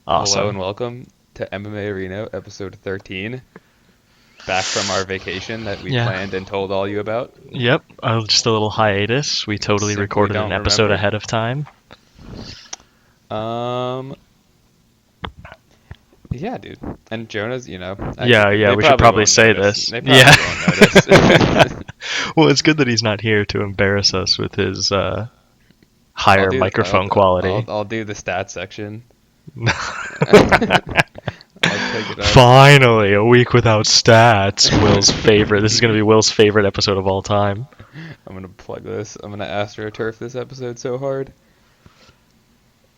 Hello and Awesome. welcome to MMAerino episode 13. Back from our vacation that we Yeah. planned and told all you about. Yep. Just a little hiatus. We totally Simply recorded an don't episode remember. ahead of time. Um, yeah, dude. And Jonah's, Yeah, yeah, they we should probably probably won't say notice. this. They Yeah. probably won't notice. Well, it's good that he's not here to embarrass us with his I'll higher do microphone quality. I'll do the stat section. I'll take it up. Finally, a week without stats. Will's favorite. This is going to be Will's favorite episode of all time. I'm gonna plug this. I'm gonna astroturf this episode so hard.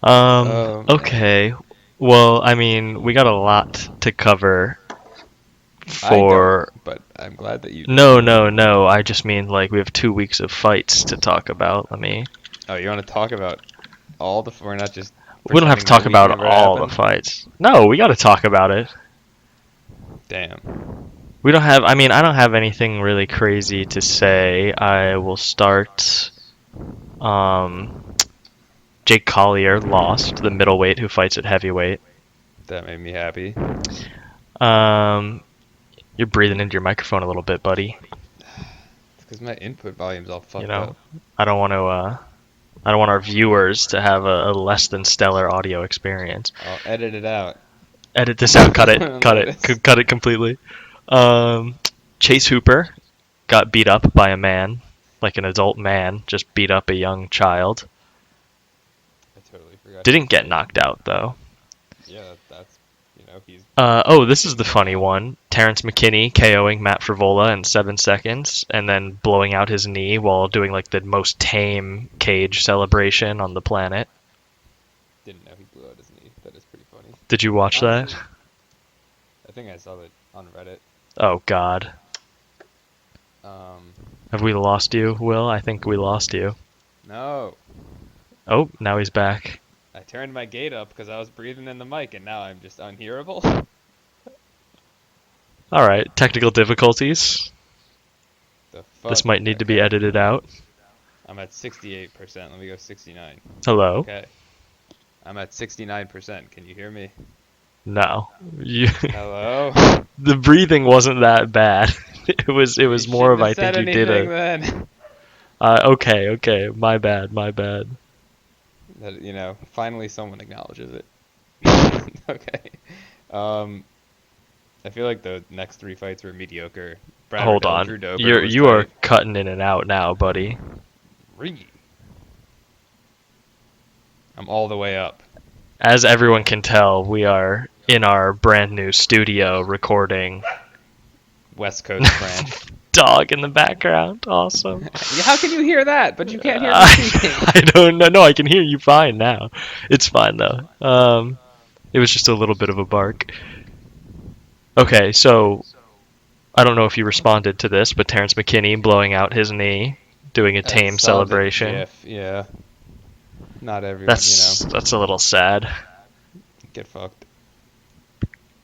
Oh man. Okay. Well, I mean, we got a lot to cover I don't, for. but I'm glad that you do. No, no, no. I just mean like we have 2 weeks of fights to talk about. Let me. Oh, you want to talk about all the? We're not just We don't have to pretending the talk week about never all the happened. fights. No, we got to talk about it. Damn. We don't have. I mean, I don't have anything really crazy to say. I will start. Um, Jake Collier lost, the middleweight who fights at heavyweight. That made me happy. Um, you're breathing into your microphone a little bit, buddy. It's because my input volume's all You fucked know, up. I don't want to. I don't want our viewers to have a less than stellar audio experience. I'll edit it out. Edit this out. Cut it. Cut it. Notice. Cut it completely. Um, Chase Hooper got beat up by a man, like an adult man, just beat up a young child. I totally forgot. Didn't get knocked out though. Yeah, that's he's Oh, this is the funny one. Terrence McKinney KOing Matt Frivola in 7 seconds, and then blowing out his knee while doing like the most tame cage celebration on the planet. didn't know he blew out his knee. That is pretty funny. Did you watch Honestly, that? I think I saw that on Reddit. Oh God, Um, have we lost you, Will? I think we lost you. no, Oh, now he's back. I turned my gate up because I was breathing in the mic, and now I'm just unhearable. All right, technical difficulties. The fuck? This might need to be Okay. edited out. I'm at 68%. Let me go 69. Hello? Okay. I'm at 69%. Can you hear me? No. You, Hello? the breathing wasn't that bad. It was You more of shouldn't have I said think you did anything a. then. Okay. My bad. That, finally someone acknowledges it. Okay. Um, I feel like the next three fights were mediocre. Brad Hold Riddell, on. Drew Dober You're was you are tight. cutting in and out now, buddy. Ringy. I'm all the way up. As everyone can tell, we are in our brand new studio recording. West Coast Fran. Dog in the background. Awesome. Yeah, how can you hear that? But you can't hear me speaking. I don't know. No, I can hear you fine now. It's fine though. It was just a little bit of a bark. Okay, so I don't know if you responded to this, but Terrence McKinney blowing out his knee, doing a I tame saw the celebration. GIF. Yeah. Not everyone, That's a little sad, get fucked.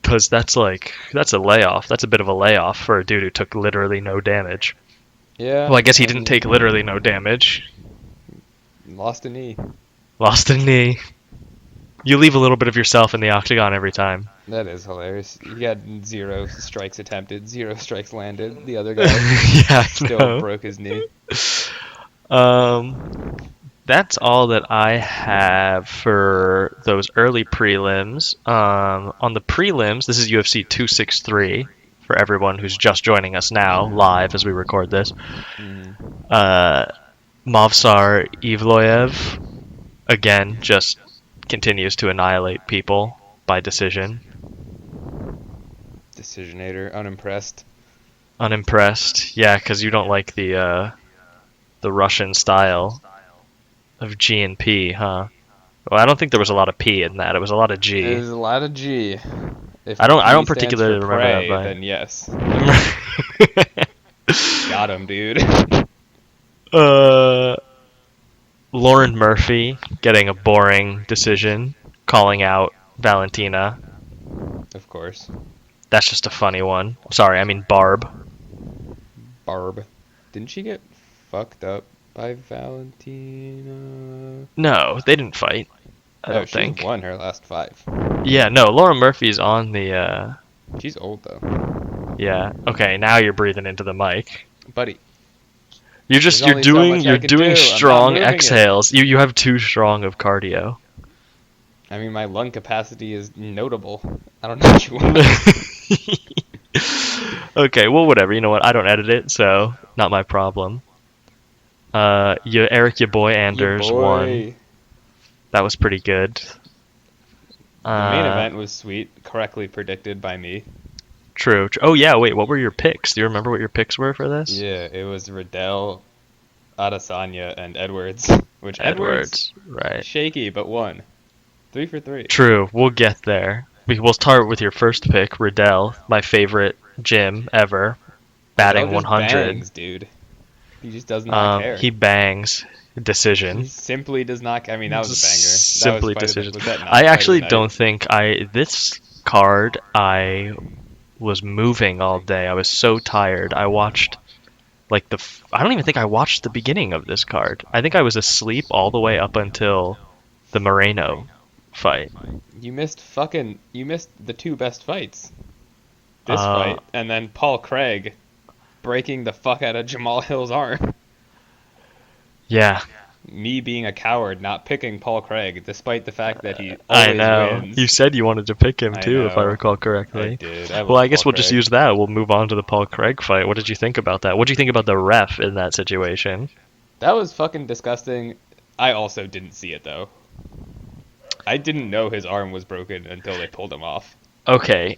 because that's a layoff. That's a bit of a layoff for a dude who took literally no damage. Yeah. Well, I guess he didn't take literally no damage. Lost a knee. Lost a knee. You leave a little bit of yourself in the octagon every time. That is hilarious. He had 0 strikes attempted, 0 strikes landed. The other guy Yeah, I still know. broke his knee. That's all that I have for those early prelims. On the prelims, this is UFC 263 for everyone who's just joining us now, live as we record this. Mm. Movsar Evloev, again, just continues to annihilate people by decision. Decisionator, unimpressed. Unimpressed. Yeah, because you don't like the Russian style of G and P, huh? Well, I don't think there was a lot of P in that. It was a lot of G. There's a lot of G. If I don't P stands particularly for remember prey, that, but then yes. Got him, dude. uh, Lauren Murphy getting a boring decision, calling out Valentina. Of course. That's just a funny one. Sorry, I mean Barb. Barb. Didn't she get fucked up by Valentina? No, they didn't fight. I No, don't she's think. won her last 5. Yeah, no, Laura Murphy's on the. She's old though. Yeah. Okay, now you're breathing into the mic. Buddy, You're there's just only so much you're I can doing do. I'm not strong moving it. exhales. You have too strong of cardio. I mean, my lung capacity is notable. I don't know what you want. Okay, well, whatever. You know what? I don't edit it, so not my problem. Eric, your boy Your Anders won. boy. That was pretty good. The main Uh, event was sweet, correctly predicted by me. true. Oh yeah, wait. What were your picks? Do you remember what your picks were for this? Yeah, it was Riddell, Adesanya, and Edwards. Which Edwards, Edwards, right? shaky, but won. 3 for 3. True. We'll get there. We'll start with your first pick, Riddell, my favorite gym ever, Riddell batting just 100. bangs, dude. He just does not care. He bangs. He Decision. simply does not. I mean, that was a banger. Simply That was fight of decision. the, was that not I fight of actually the night? don't think this card I was moving all day. I was so tired. I watched like I don't even think I watched the beginning of this card. I think I was asleep all the way up until the Moreno fight. You missed the two best fights. This Uh, fight, and then Paul Craig breaking the fuck out of Jamal Hill's arm. yeah, Me being a coward, not picking Paul Craig, despite the fact that he I always know. wins. You said you wanted to pick him I too, if I know. recall I correctly. did. Well, I guess Paul we'll just Craig. use that. We'll move on to the Paul Craig fight. What did you think about that? What did you think about the ref in that situation? That was fucking disgusting. I also didn't see it though. I didn't know his arm was broken until they pulled him off. Okay,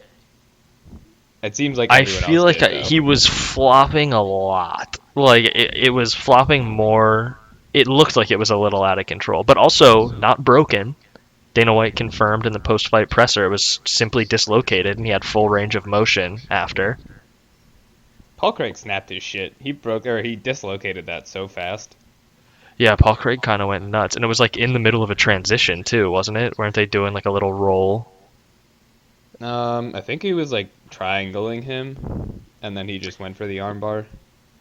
It seems like I everyone feel else like did, though. he was flopping a lot. Like it was flopping more. It looked like it was a little out of control, but also not broken. Dana White confirmed in the post-fight presser it was simply dislocated, and he had full range of motion after. Paul Craig snapped his shit. He dislocated that so fast. Yeah, Paul Craig kind of went nuts, and it was like in the middle of a transition too, wasn't it? Weren't they doing like a little roll? I think he was like triangling him, and then he just went for the armbar.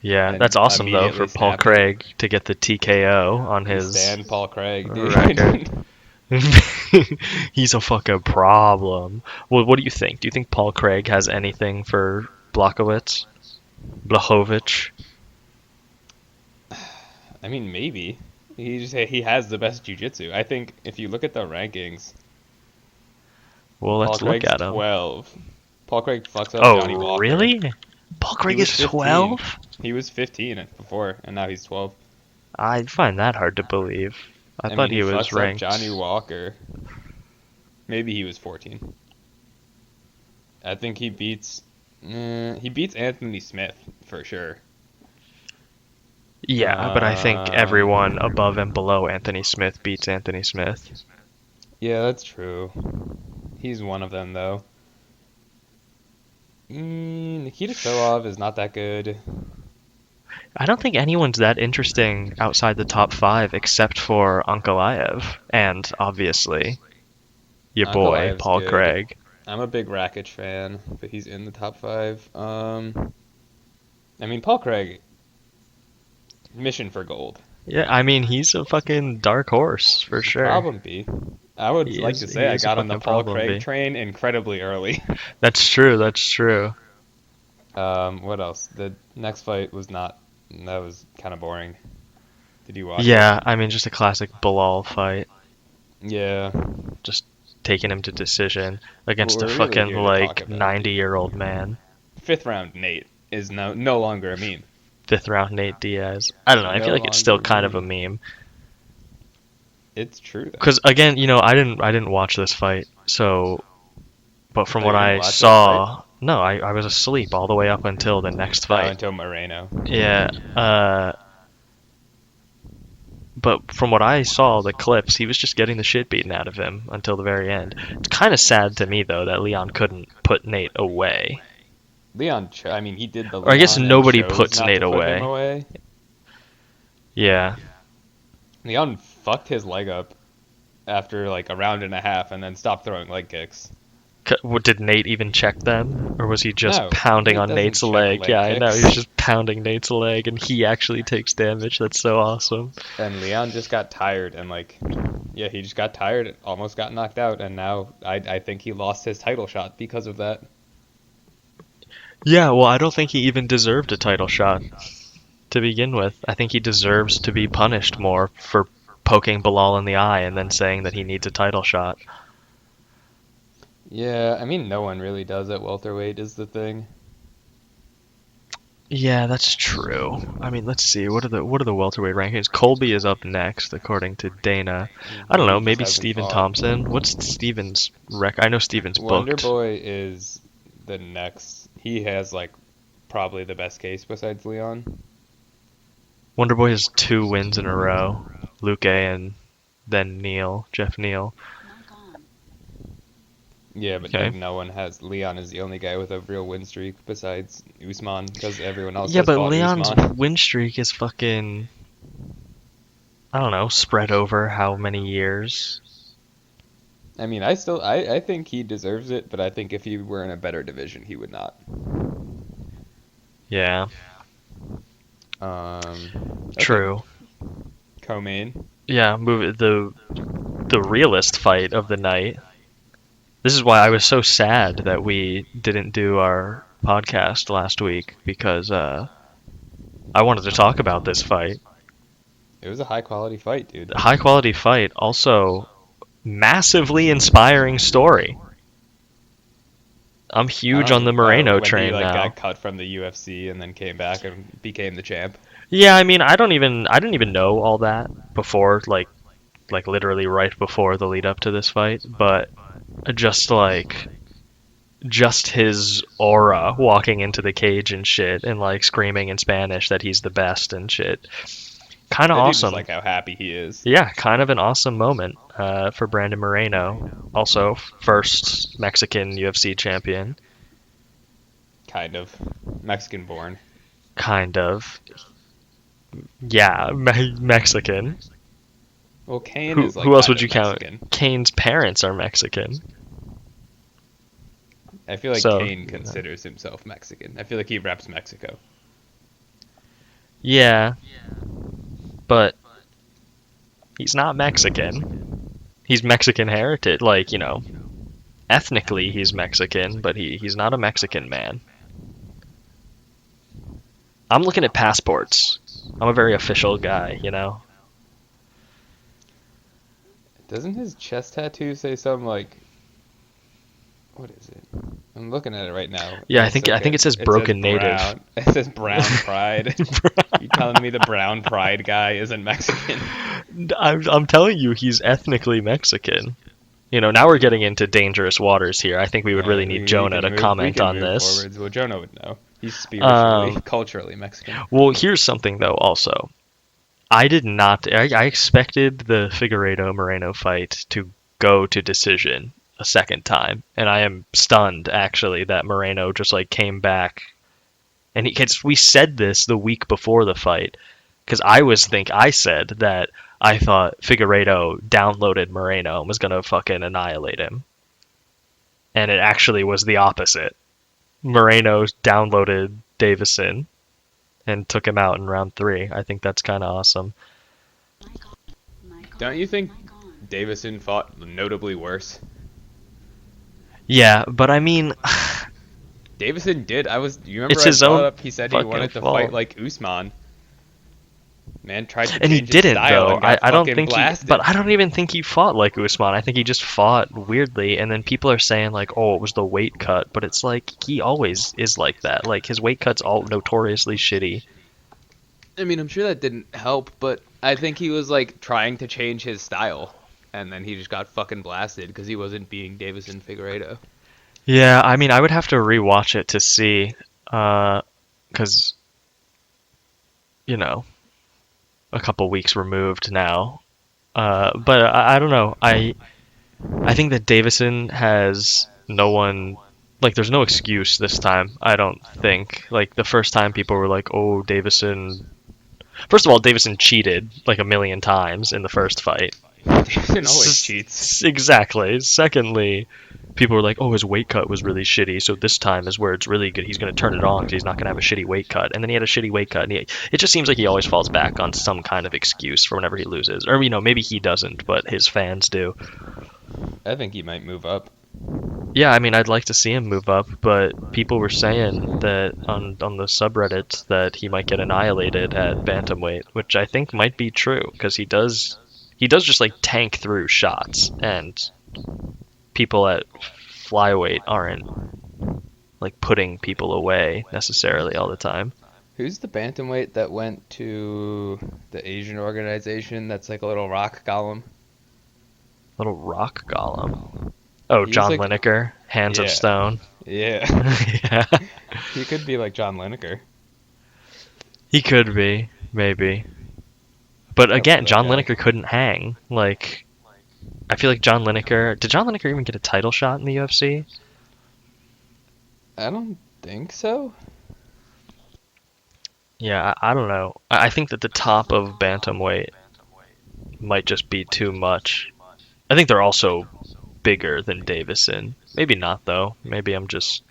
Yeah, And that's awesome though for immediately Paul snapped it. Craig to get the TKO on his. Stand Paul Craig, dude. record. He's a fucking problem. Well, what do you think? Do you think Paul Craig has anything for Blachowicz? Blachowicz? I mean, maybe. He has the best jiu-jitsu. I think if you look at the rankings, Well, let's Paul look Craig's at him. 12. Paul Craig fucks up Johnny Oh, Walker. really? Paul Craig was is 15. 12? He was 15 before, and now he's 12. I find that hard to believe. I thought mean, he was fucks up ranked. Johnny Walker. Maybe he was 14. I think he beats Anthony Smith for sure. Yeah, but I think everyone above and below Anthony Smith beats Anthony Smith. Yeah, that's true. He's one of them though. Nikita Krylov is not that good. I don't think anyone's that interesting outside the top 5 except for Ankalaev and obviously your boy Ankalaev's Paul good. Craig. I'm a big Rakic fan, but he's in the top 5. I mean, Paul Craig, mission for gold. Yeah, I mean he's a fucking dark horse for sure. Problem B. I would He like is- to he say I is a got on the fucking Paul problem Craig B. train incredibly early. That's true. That's true. What else? The next fight was not. That was kind of boring. Did you watch it? Yeah, I mean just a classic Bilal fight, Yeah. just taking him to decision against We're a really fucking here to like talk about 90-year-old man. 5th round Nate is no longer a meme. 5th round Nate Diaz. I don't know. I No feel like it's still longer kind of a meme. meme. It's true though. Because again, I didn't watch this fight, so. But from Oh, what you I didn't watch this saw, no, I was asleep all the way up until the next fight. Until Moreno. Yeah. But from what I saw, the clips, he was just getting the shit beaten out of him until the very end. It's kind of sad to me though that Leon couldn't put Nate away. Leon, I mean, he did the. Or I guess Leon and nobody chose puts not Nate to put away. him away. Yeah. Leon fucked his leg up after like a round and a half, and then stopped throwing leg kicks. Did Nate even check them, or was he just No, pounding Nate on doesn't Nate's check leg? leg Yeah, I know. He was kicks. just pounding Nate's leg, and he actually takes damage. That's so awesome. And Leon just got tired and like, yeah, he just got tired, almost got knocked out, and now I think he lost his title shot because of that. Yeah, well, I don't think he even deserved a title shot to begin with. I think he deserves to be punished more for poking Bilal in the eye and then saying that he needs a title shot. Yeah, I mean, no one really does at welterweight is the thing. Yeah, that's true. I mean, let's see. What are the welterweight rankings? Colby is up next, according to Dana. I don't know. He just Maybe hasn't Stephen fought. Thompson. What's Stephen's I know Stephen's Wonder booked. Boy is the next. He has like probably the best case besides Leon. Wonderboy has 2 wins in a row. Luke A and then Jeff Neal. Yeah, but Okay. no one has. Leon is the only guy with a real win streak besides Usman because everyone else Yeah, has but fought Leon's Usman. win streak is fucking, I don't know, spread over how many years? I mean, I think he deserves it, but I think if he were in a better division, he would not. Yeah, Okay, true. co-main. Yeah, move the realist fight of the night. This is why I was so sad that we didn't do our podcast last week because I wanted to talk about this fight. It was a high quality fight, dude. High quality fight, also massively inspiring story. I'm I huge on the don't. Oh, Moreno when he train like now. got cut from the UFC and then came back and became the champ. Yeah, I mean, I didn't even know all that before, like literally right before the lead up to this fight, but just like just his aura walking into the cage and shit and like screaming in Spanish that he's the best and shit. Kind of I do just awesome. like how happy he is. Yeah, kind of an awesome moment for Brandon Moreno. Also, first Mexican UFC champion. Kind of Mexican born. Kind of. Yeah, Mexican. Well, Kane Who is like who else kind would of you count? Mexican. Kane's parents are Mexican. I feel like So, Kane considers himself Mexican. I feel like he reps Mexico. yeah, but he's not Mexican. He's Mexican heritage, like, ethnically he's Mexican, but he's not a Mexican man. I'm looking at passports. I'm a very official guy. Doesn't his chest tattoo say something like, what is it? I'm looking at it right now. Yeah, And I it's think so I think good. it says It says broken native. brown. It says brown pride. You telling me the brown pride guy isn't Mexican? I'm telling you, he's ethnically Mexican. Now we're getting into dangerous waters here. I think we would really Alright, need we Jonah can to move, comment on this. forwards. Well, Jonah would know. He's spiritually, Um, culturally Mexican. well, here's something though. Also, I did not. I expected the Figueiredo Moreno fight to go to decision a second time, and I am stunned actually that Moreno just like came back. And we said this the week before the fight, because I said that I thought Figueiredo downloaded Moreno and was gonna fucking annihilate him, and it actually was the opposite. Moreno downloaded Davison and took him out in round 3. I think that's kind of awesome. Don't you think Davison fought notably worse? Yeah, but I mean, Davison did. You remember it's I his brought own up, he said he fucking wanted to fault. fight like Usman. Man tried to And he change his didn't style though. and got I don't fucking think blasted. but I don't even think he fought like Usman. I think he just fought weirdly, and then people are saying like, oh, it was the weight cut, but it's like he always is like that. Like his weight cut's all notoriously shitty. I mean, I'm sure that didn't help, but I think he was like trying to change his style, and then he just got fucking blasted because he wasn't beating Davison Figueiredo. Yeah, I mean, I would have to rewatch it to see, because a couple weeks removed now. But I don't know. I think that Davison has no one. Like, there's no excuse this time. I don't think. Like the first time, people were like, "Oh, Davison." First of all, Davison cheated like a million times in the first fight. Davison always cheats. Exactly. Secondly, people were like, "Oh, his weight cut was really shitty, so this time is where it's really good. He's going to turn it on because he's not going to have a shitty weight cut." And then he had a shitty weight cut, and it just seems like he always falls back on some kind of excuse for whenever he loses, or maybe he doesn't, but his fans do. I think he might move up. Yeah, I mean, I'd like to see him move up, but people were saying that on the subreddits that he might get annihilated at bantamweight, which I think might be true because he does just like tank through shots, and people at flyweight aren't like putting people away necessarily all the time. Who's the bantamweight that went to the Asian organization that's like a little rock golem? Little rock golem. Oh, He's John like, Lineker, Hands of yeah, Stone. yeah. Yeah, He could be like John Lineker. he could be, maybe. But I again, love that John guy. Lineker couldn't hang. Like, I feel like John Lineker. Did John Lineker even get a title shot in the UFC? I don't think so. Yeah, I don't know. I think that the top of bantamweight might just be too much. I think they're also bigger than Davison. Maybe not though. Maybe I'm just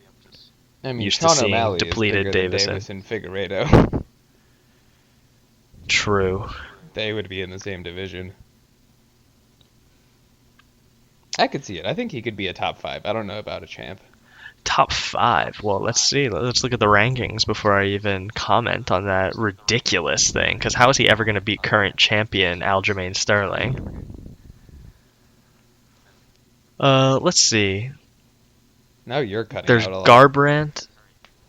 I mean, used to Sean seeing O'Malley depleted is bigger than Davison. Davison Figueiredo. True. They would be in the same division. I could see it. I think he could be a top 5. I don't know about a champ. Top 5. Well, let's see. Let's look at the rankings before I even comment on that ridiculous thing. Because how is he ever going to beat current champion Aljamain Sterling? Let's see. Now you're cutting There's out a lot. Garbrandt.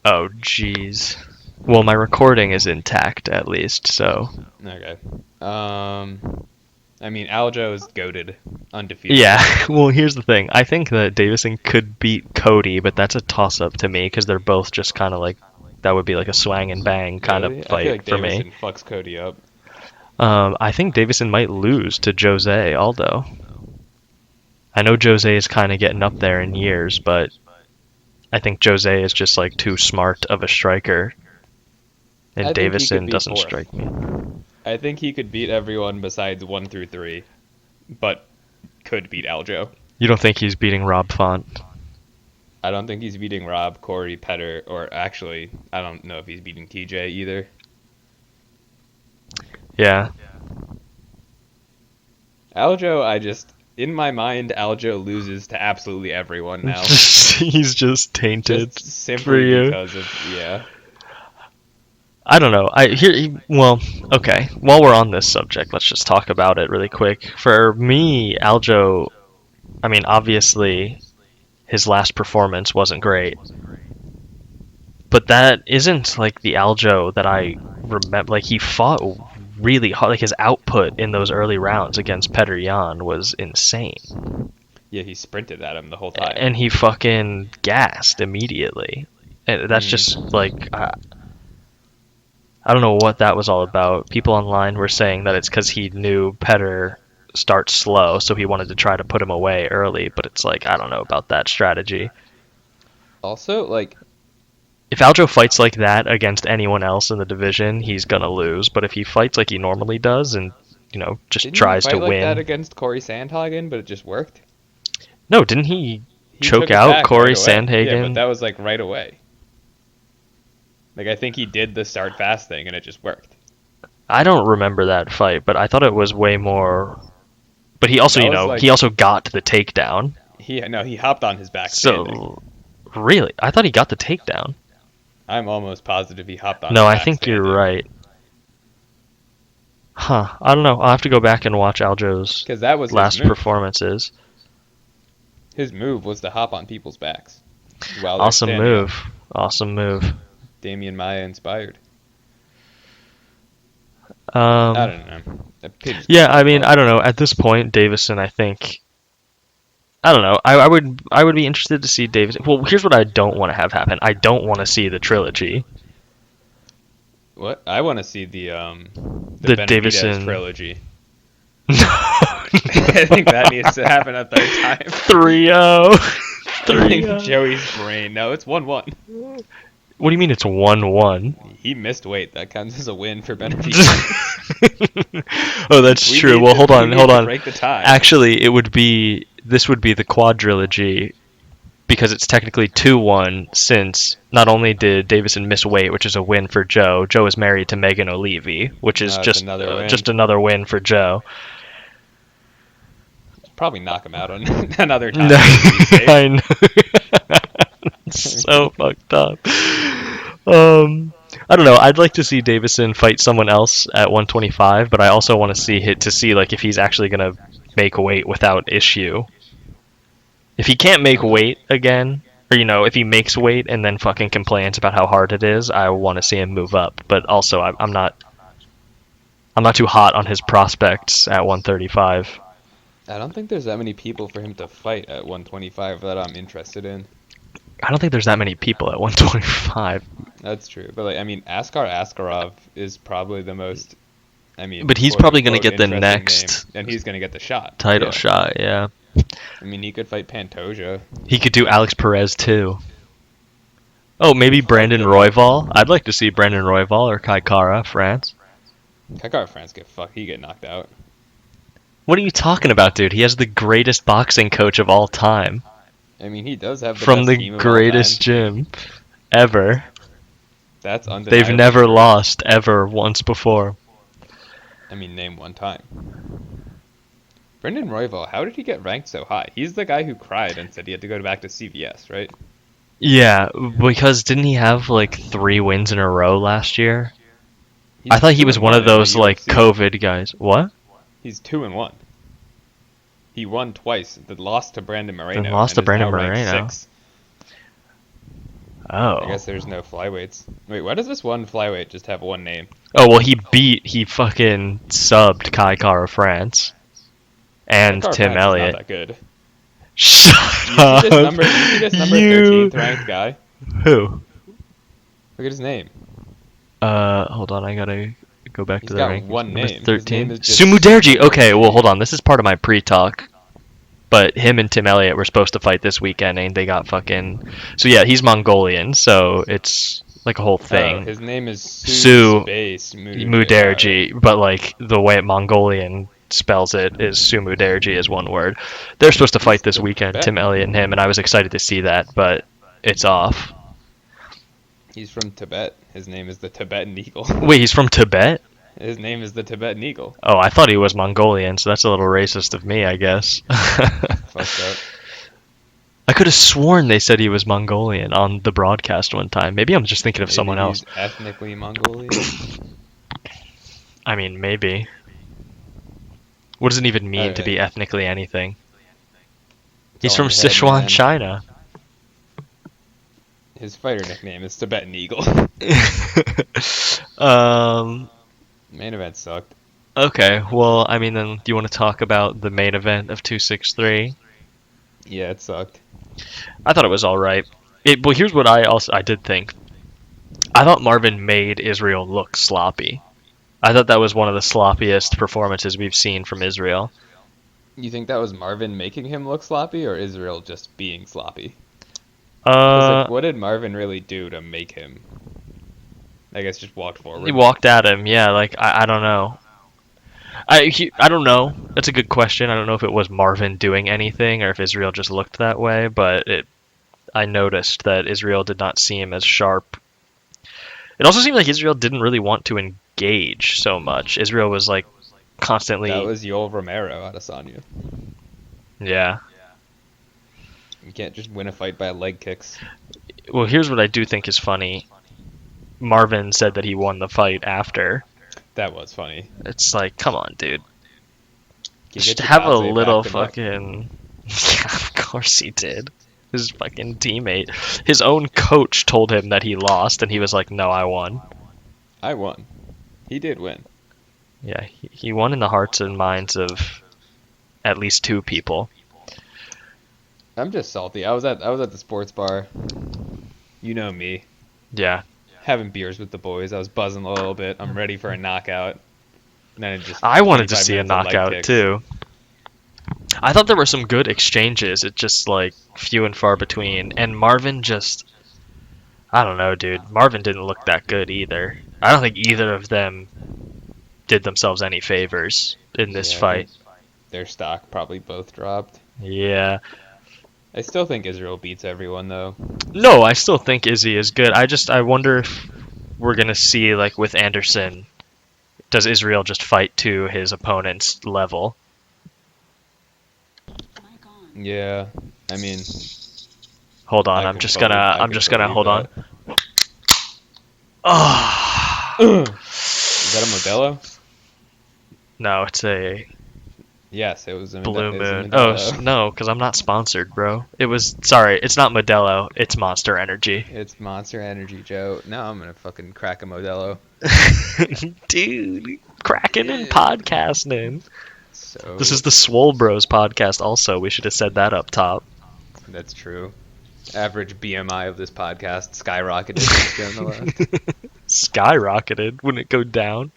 Oh, jeez. Well, my recording is intact at least, so. Okay. I mean, Aljo is goated, undefeated. Yeah, well, here's the thing. I think that Davison could beat Cody, but that's a toss-up to me because they're both just kind of like, that would be like a swang and bang kind Really? of fight I feel like for Davison me. fucks Cody up. I think Davison might lose to Jose Aldo. I know Jose is kind of getting up there in years, but I think Jose is just like too smart of a striker, and I think he could Davison be doesn't fourth. strike me. I think he could beat everyone besides 1 through 3, but could beat Aljo. You don't think he's beating Rob Font? I don't think he's beating Rob, Corey, Petter, or actually, I don't know if he's beating TJ either. Yeah. Aljo, in my mind, Aljo loses to absolutely everyone now. He's just tainted Just for simply you. because of, yeah. I don't know. Well, okay. While we're on this subject, let's just talk about it really quick. For me, Aljo, I mean, obviously, his last performance wasn't great, but that isn't like the Aljo that I remember. Like, he fought really hard. Like, his output in those early rounds against Petr Yan was insane, Yeah, he sprinted at him the whole time. and he fucking gassed immediately. And that's just like. I don't know what that was all about. People online were saying that it's because he knew Petr starts slow, so he wanted to try to put him away early, but it's like, I don't know about that strategy. Also, like, If Aljo fights like that against anyone else in the division, he's gonna lose, but if he fights like he normally does and, just didn't tries he to fight like win. that against Corey Sandhagen, but it just worked? No, didn't he He choke took it out back Corey right away. Sandhagen? Yeah, but that was like right away. Like, I think he did the start fast thing and it just worked. I don't remember that fight, but I thought it was way more. But he also, That was like- he also got the takedown. He hopped on his back standing. So, really, I thought he got the takedown. I'm almost positive he hopped on No, his I back think you're standing. right. Huh. I don't know. I'll have to go back and watch Aljo's Because that was last his move. performances. His move was to hop on people's backs. While they're Awesome standing move. up. Awesome move. Damian Maya inspired. Um, I don't know. That pig's yeah, gonna I be mean, fun. I don't know. At this point, Davison, I think. I don't know. I would be interested to see Davison. Well, here's what I don't want to have happen. I don't want to see the trilogy. What? I want to see the The Benavidez Davison- trilogy. I think that needs to happen a third time. 3-0. I think 3-0. Joey's brain. No, it's 1-1. What do you mean it's 1-1? He missed weight. That counts as a win for Benavidez. Oh, that's We true. need Well, to- hold we on, need hold to on. break the tie. Actually, this would be the quadrilogy because it's technically 2-1 since not only did Davison miss weight, which is a win for Joe. Joe is married to Megan O'Leary, which is No, it's another win. just another win for Joe. Probably knock him out on another time. No, Just to be safe. I know. So fucked up. I don't know. I'd like to see Davison fight someone else at 125, but I also want to see like if he's actually gonna make weight without issue. If he can't make weight again, or if he makes weight and then fucking complains about how hard it is, I want to see him move up. But also, I'm not too hot on his prospects at 135. I don't think there's that many people for him to fight at 125 that I'm interested in. I don't think there's that many people at 125. That's true, but like, I mean, Askar Askarov is probably the most. I mean, But he's quote, probably gonna unquote, get the interesting next name, and he's gonna get the shot. title Yeah. shot, yeah. I mean, he could fight Pantoja. He could do Alex Perez too. Oh, maybe Brandon good. Royval. I'd like to see Brandon Royval or Kai Kara, France. Kakar France he get knocked out. What are you talking about, dude? He has the greatest boxing coach of all time. I mean, he does have the From best the team of all greatest time. gym ever. That's undeniable. They've never lost ever once before. I mean, name one time. Brendan Royval, how did he get ranked so high? He's the guy who cried and said he had to go back to CVS, right? Yeah, because didn't he have like 3 wins in a row last year? He's I thought he 2-1 was one of in the those like UFC. COVID guys. What? He's 2-1. He won twice. The loss to Brandon Moreno. Then lost and to is now Brandon ranked Moreno. 6th. Oh. I guess there's no flyweights. Wait, why does this one flyweight just have one name? Oh, well, he fucking subbed Kai Kara France. And Kakar Tim France is Elliott. not that good. Shut You see up. this number 13th ranked guy? Who? Look at his name. Hold on, I gotta go back He's to the got rank. one Number name. His 13. name is just Sumu Derji. Sumu Okay, well, Derji. hold on. This is part of my pre-talk. But him and Tim Elliott were supposed to fight this weekend, and they got fucking. So yeah, he's Mongolian, so it's like a whole Oh, thing. his name is Su Space Muderji, but like the way Mongolian spells it is Sumu Derji is one word. They're supposed to fight this weekend, Tibet. Tim Elliott and him, and I was excited to see that, but it's off. He's from Tibet. His name is the Tibetan Eagle. Wait, he's from Tibet? His name is the Tibetan Eagle. Oh, I thought he was Mongolian, so that's a little racist of me, I guess. Fucked up. I could have sworn they said he was Mongolian on the broadcast one time. Maybe I'm just thinking of Maybe someone else. he's ethnically Mongolian. I mean, maybe. What does it even mean to be ethnically anything? He's all from in your head, Sichuan, man. China. His fighter nickname is Tibetan Eagle. Main event sucked. Okay, well, I mean, then do you want to talk about the main event of 263? Yeah, it sucked. I thought it was all right. Well, here's what I did think. I thought Marvin made Israel look sloppy. I thought that was one of the sloppiest performances we've seen from Israel. You think that was Marvin making him look sloppy, or Israel just being sloppy? 'Cause, like, what did Marvin really do to make him? I guess just walked forward. He walked at him, yeah. Like I don't know. I don't know. That's a good question. I don't know if it was Marvin doing anything or if Israel just looked that way, but I noticed that Israel did not seem as sharp. It also seemed like Israel didn't really want to engage so much. Israel was like constantly. That was Yoel Romero out of Adesanya. Yeah. You can't just win a fight by leg kicks. Well, here's what I do think is funny. Marvin said that he won the fight after. That was funny. It's like, come on, dude. Can you Just get have a Chikadze little backed him up? fucking. Yeah, of course he did. His fucking teammate. His own coach told him that he lost, and he was like, no, I won. I won. He did win. Yeah, he won in the hearts and minds of at least 2 people. I'm just salty. I was at the sports bar. You know me. Yeah. Having beers with the boys. I was buzzing a little bit. I'm ready for a knockout. And then it just I wanted to 25 see a minutes of leg knockout, kicks. too. I thought there were some good exchanges. It just, like, few and far between. And Marvin just... I don't know, dude. Marvin didn't look that good either. I don't think either of them did themselves any favors in this Yeah, fight. Their stock probably both dropped. Yeah. I still think Israel beats everyone though. No, I still think Izzy is good. I wonder if we're gonna see like with Anderson, does Israel just fight to his opponent's level? Yeah, I mean, Hold on, I I'm can just fully, gonna I I'm can just gonna believe hold on. that. Oh. Is that a Modelo? No, it's a Yes, it was a, Blue it's a Moon. Oh Modelo. no, because I'm not sponsored, bro. It was sorry, it's not Modelo. It's Monster Energy. It's Monster Energy, Joe. Now I'm gonna fucking crack a Modelo. Dude, cracking and Dude. podcasting. This So, is the Swole Bros podcast. Also, we should have said that up top. that's true. Average BMI of this podcast skyrocketed since Joe and the left. Skyrocketed. Wouldn't it go down?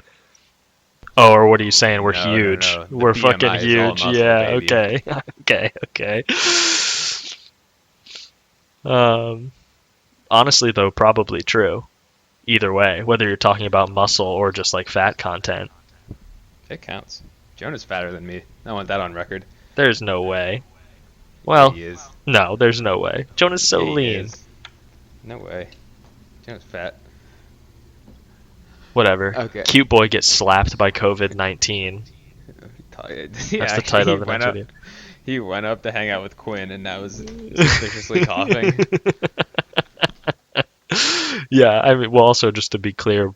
Oh, or what are you saying? We're No, no, huge. no. The We're fucking BMI is all huge. muscle, Yeah. baby. Okay. Okay. Okay. Um. Honestly, though, probably true. Either way, whether you're talking about muscle or just like fat content, It counts. Jonah's fatter than me. I want that on record. there's no way. Yeah, Well, he is. no, there's no way. Jonah's so Yeah, he lean. is. No way. Jonah's fat. Whatever. Okay. Cute boy gets slapped by COVID-19. Yeah, That's the title of the next video. He went up to hang out with Quinn and now is suspiciously coughing. Yeah, I mean, well, also just to be clear,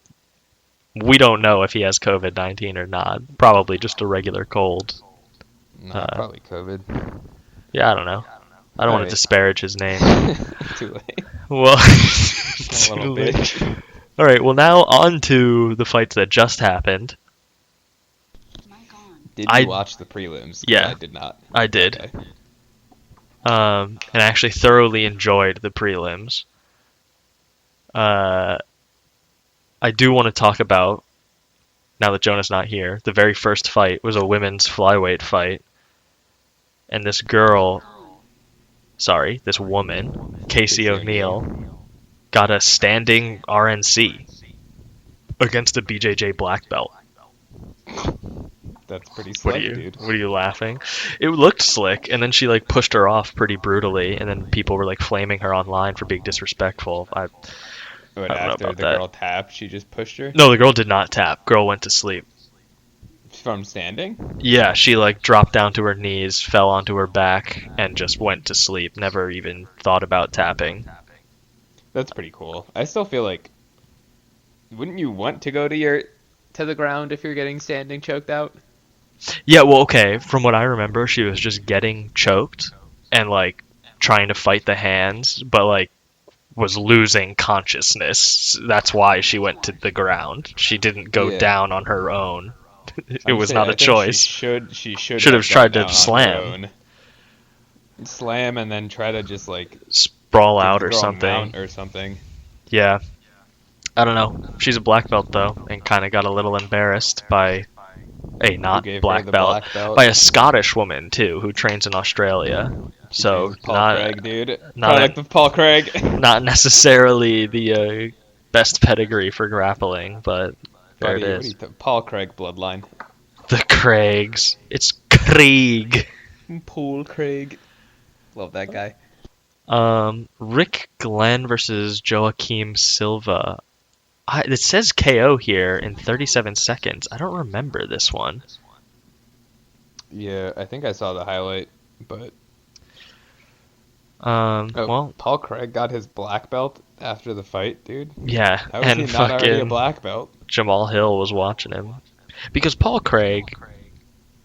we don't know if he has COVID-19 or not. Probably just a regular cold. Nah, probably COVID. Yeah, I don't know. I don't want to Alright. disparage his name. Too late. Well, A little too late. bitch. All right, well now on to the fights that just happened. Did I- you watch the prelims? 'Cause Yeah. I did not. I did. Okay. And I actually thoroughly enjoyed the prelims. I do want to talk about, now that Jonah's not here, the very first fight was a women's flyweight fight. And this woman, Casey O'Neill, got a standing RNC against a BJJ black belt. That's pretty What are slick, you? dude. What are you laughing? It looked slick, and then she like pushed her off pretty brutally, and then people were like flaming her online for being disrespectful. But I don't know after about the that. girl tapped, she just pushed her No, the girl did not tap. Girl went to sleep. from standing? Yeah, she like dropped down to her knees, fell onto her back, and just went to sleep. Never even thought about tapping. That's pretty cool. I still feel like, wouldn't you want to go to the ground if you're getting standing choked out? Yeah, well, okay. From what I remember, she was just getting choked and like trying to fight the hands, but like was losing consciousness. That's why she went to the ground. She didn't go Yeah. down on her own. It I'm was saying, not I a think choice. She should Should have tried to gone down on her slam. own. Slam and then try to just like Sprawl give out the or girl a something. mount or something. Yeah. I don't know. She's a black belt though, and kind of got a little embarrassed by a Who not gave her black the belt, black belt? by a Scottish woman too, who trains in Australia. So Paul not Craig, dude. not Product of Paul Craig. not necessarily the best pedigree for grappling, but there Buddy, it what do is. you Paul Craig bloodline. The Craigs. It's Craig. Paul Craig. Love that guy. Rick Glenn versus Joaquim Silva. It says KO here in 37 seconds. I don't remember this one. Yeah, I think I saw the highlight, but Well, Paul Craig got his black belt after the fight, dude. yeah, How is and he not already a fucking black belt? Jamal Hill was watching him. Because Paul Craig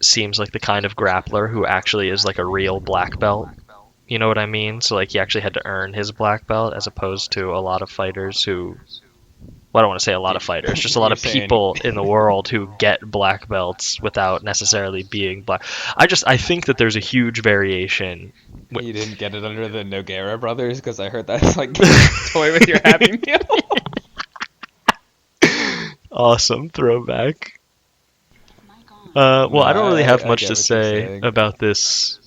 seems like the kind of grappler who actually is like a real black belt. You know what I mean? So like he actually had to earn his black belt as opposed to a lot of fighters who, well, I don't want to say a lot of fighters, just a lot You're of saying- people in the world who get black belts without necessarily being black. I think that there's a huge variation. You didn't get it under the Nogueira brothers because I heard that's like toy with your Happy Meal. Awesome throwback. Well, I don't really have I much get to what you're say saying. about this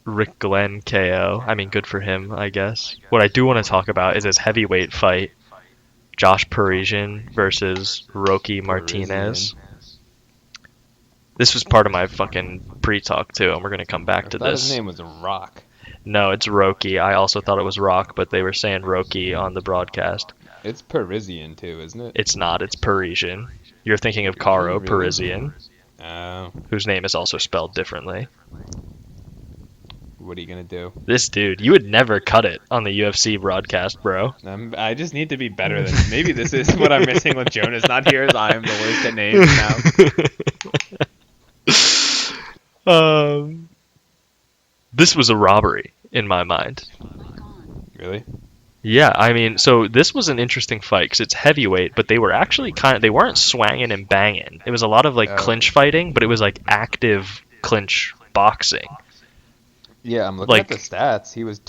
Rick Glenn KO. I mean, good for him, I guess. What I do want to talk about is his heavyweight fight, Josh Parisian versus Rocky Martinez. This was part of my fucking pre-talk too, and we're gonna come back I to thought this. his name was Rock. No, it's Roki. I also thought it was Rock, but they were saying Roki on the broadcast. It's Parisian too, isn't it? It's not. It's Parisian. You're thinking of Parisian, Caro really? Parisian, Oh, whose name is also spelled differently. what are you gonna do? This dude, you would never cut it on the UFC broadcast, bro. I just need to be better than. Maybe this is what I'm missing with Jonas not here. Is I am the worst at names now. This was a robbery in my mind. Really? Yeah, I mean, so this was an interesting fight because it's heavyweight, but they were actually they weren't swanging and banging. It was a lot of like Oh. clinch fighting, but it was like active clinch boxing. Yeah, I'm looking Like- at the stats. He was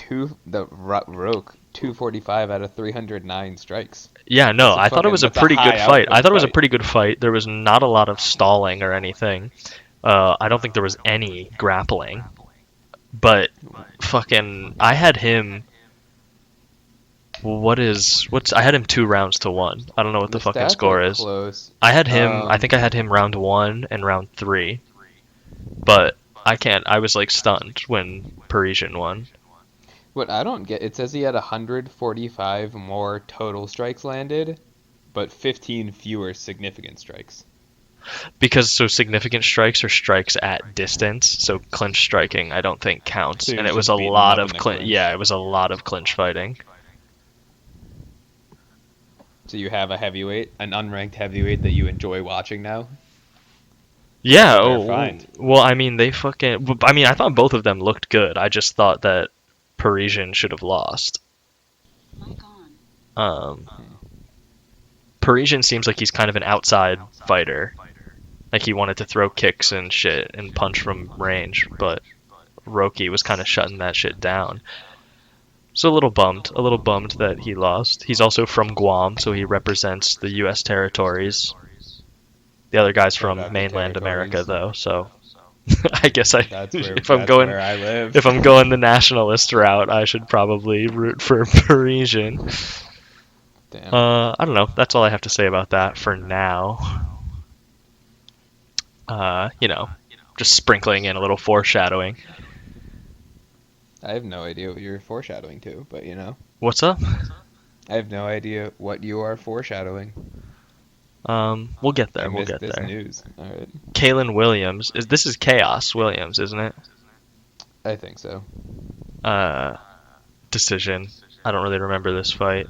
Roke 245 out of 309 strikes. Yeah, no, That's a I thought it was a that's a pretty good high fight. I output thought it was a fight. pretty good fight. There was not a lot of stalling or anything. I don't think there was any grappling. But fucking, I had him. I had him 2-1. I don't know what the fucking stats score are is. Close. I had him. I Um, think I had him round 1 and round 3. But I can't. I was like stunned when Parisian won. What I don't get, it says he had 145 more total strikes landed, but 15 fewer significant strikes. Because so significant strikes are strikes at distance. So clinch striking, I don't think counts. So he And was it was just a beating him lot up of in the clinch. clinch. Yeah, it was a lot of clinch fighting. So you have a heavyweight, an unranked heavyweight that you enjoy watching now? Yeah. Fair Oh, find. well, I mean, they fucking. I mean, I thought both of them looked good. I just thought that Parisian should have lost. Um, Parisian seems like he's kind of an outside fighter. Like he wanted to throw kicks and shit and punch from range, but Roki was kind of shutting that shit down. So a little bummed that he lost. He's also from Guam, so he represents the U.S. territories. The other guy's Shout out from the mainland America, territories. though. So I guess That's where, if I'm that's going where I live. if I'm going the nationalist route, I should probably root for Parisian. Damn. I don't know. That's all I have to say about that for now. Just sprinkling in a little foreshadowing. I have no idea what you're foreshadowing to, but What's up? I have no idea what you are foreshadowing. We'll get there. I We'll missed get this there. news. All right. Kalen Williams this is Chaos Williams, isn't it? I think so. Decision. I don't really remember this fight.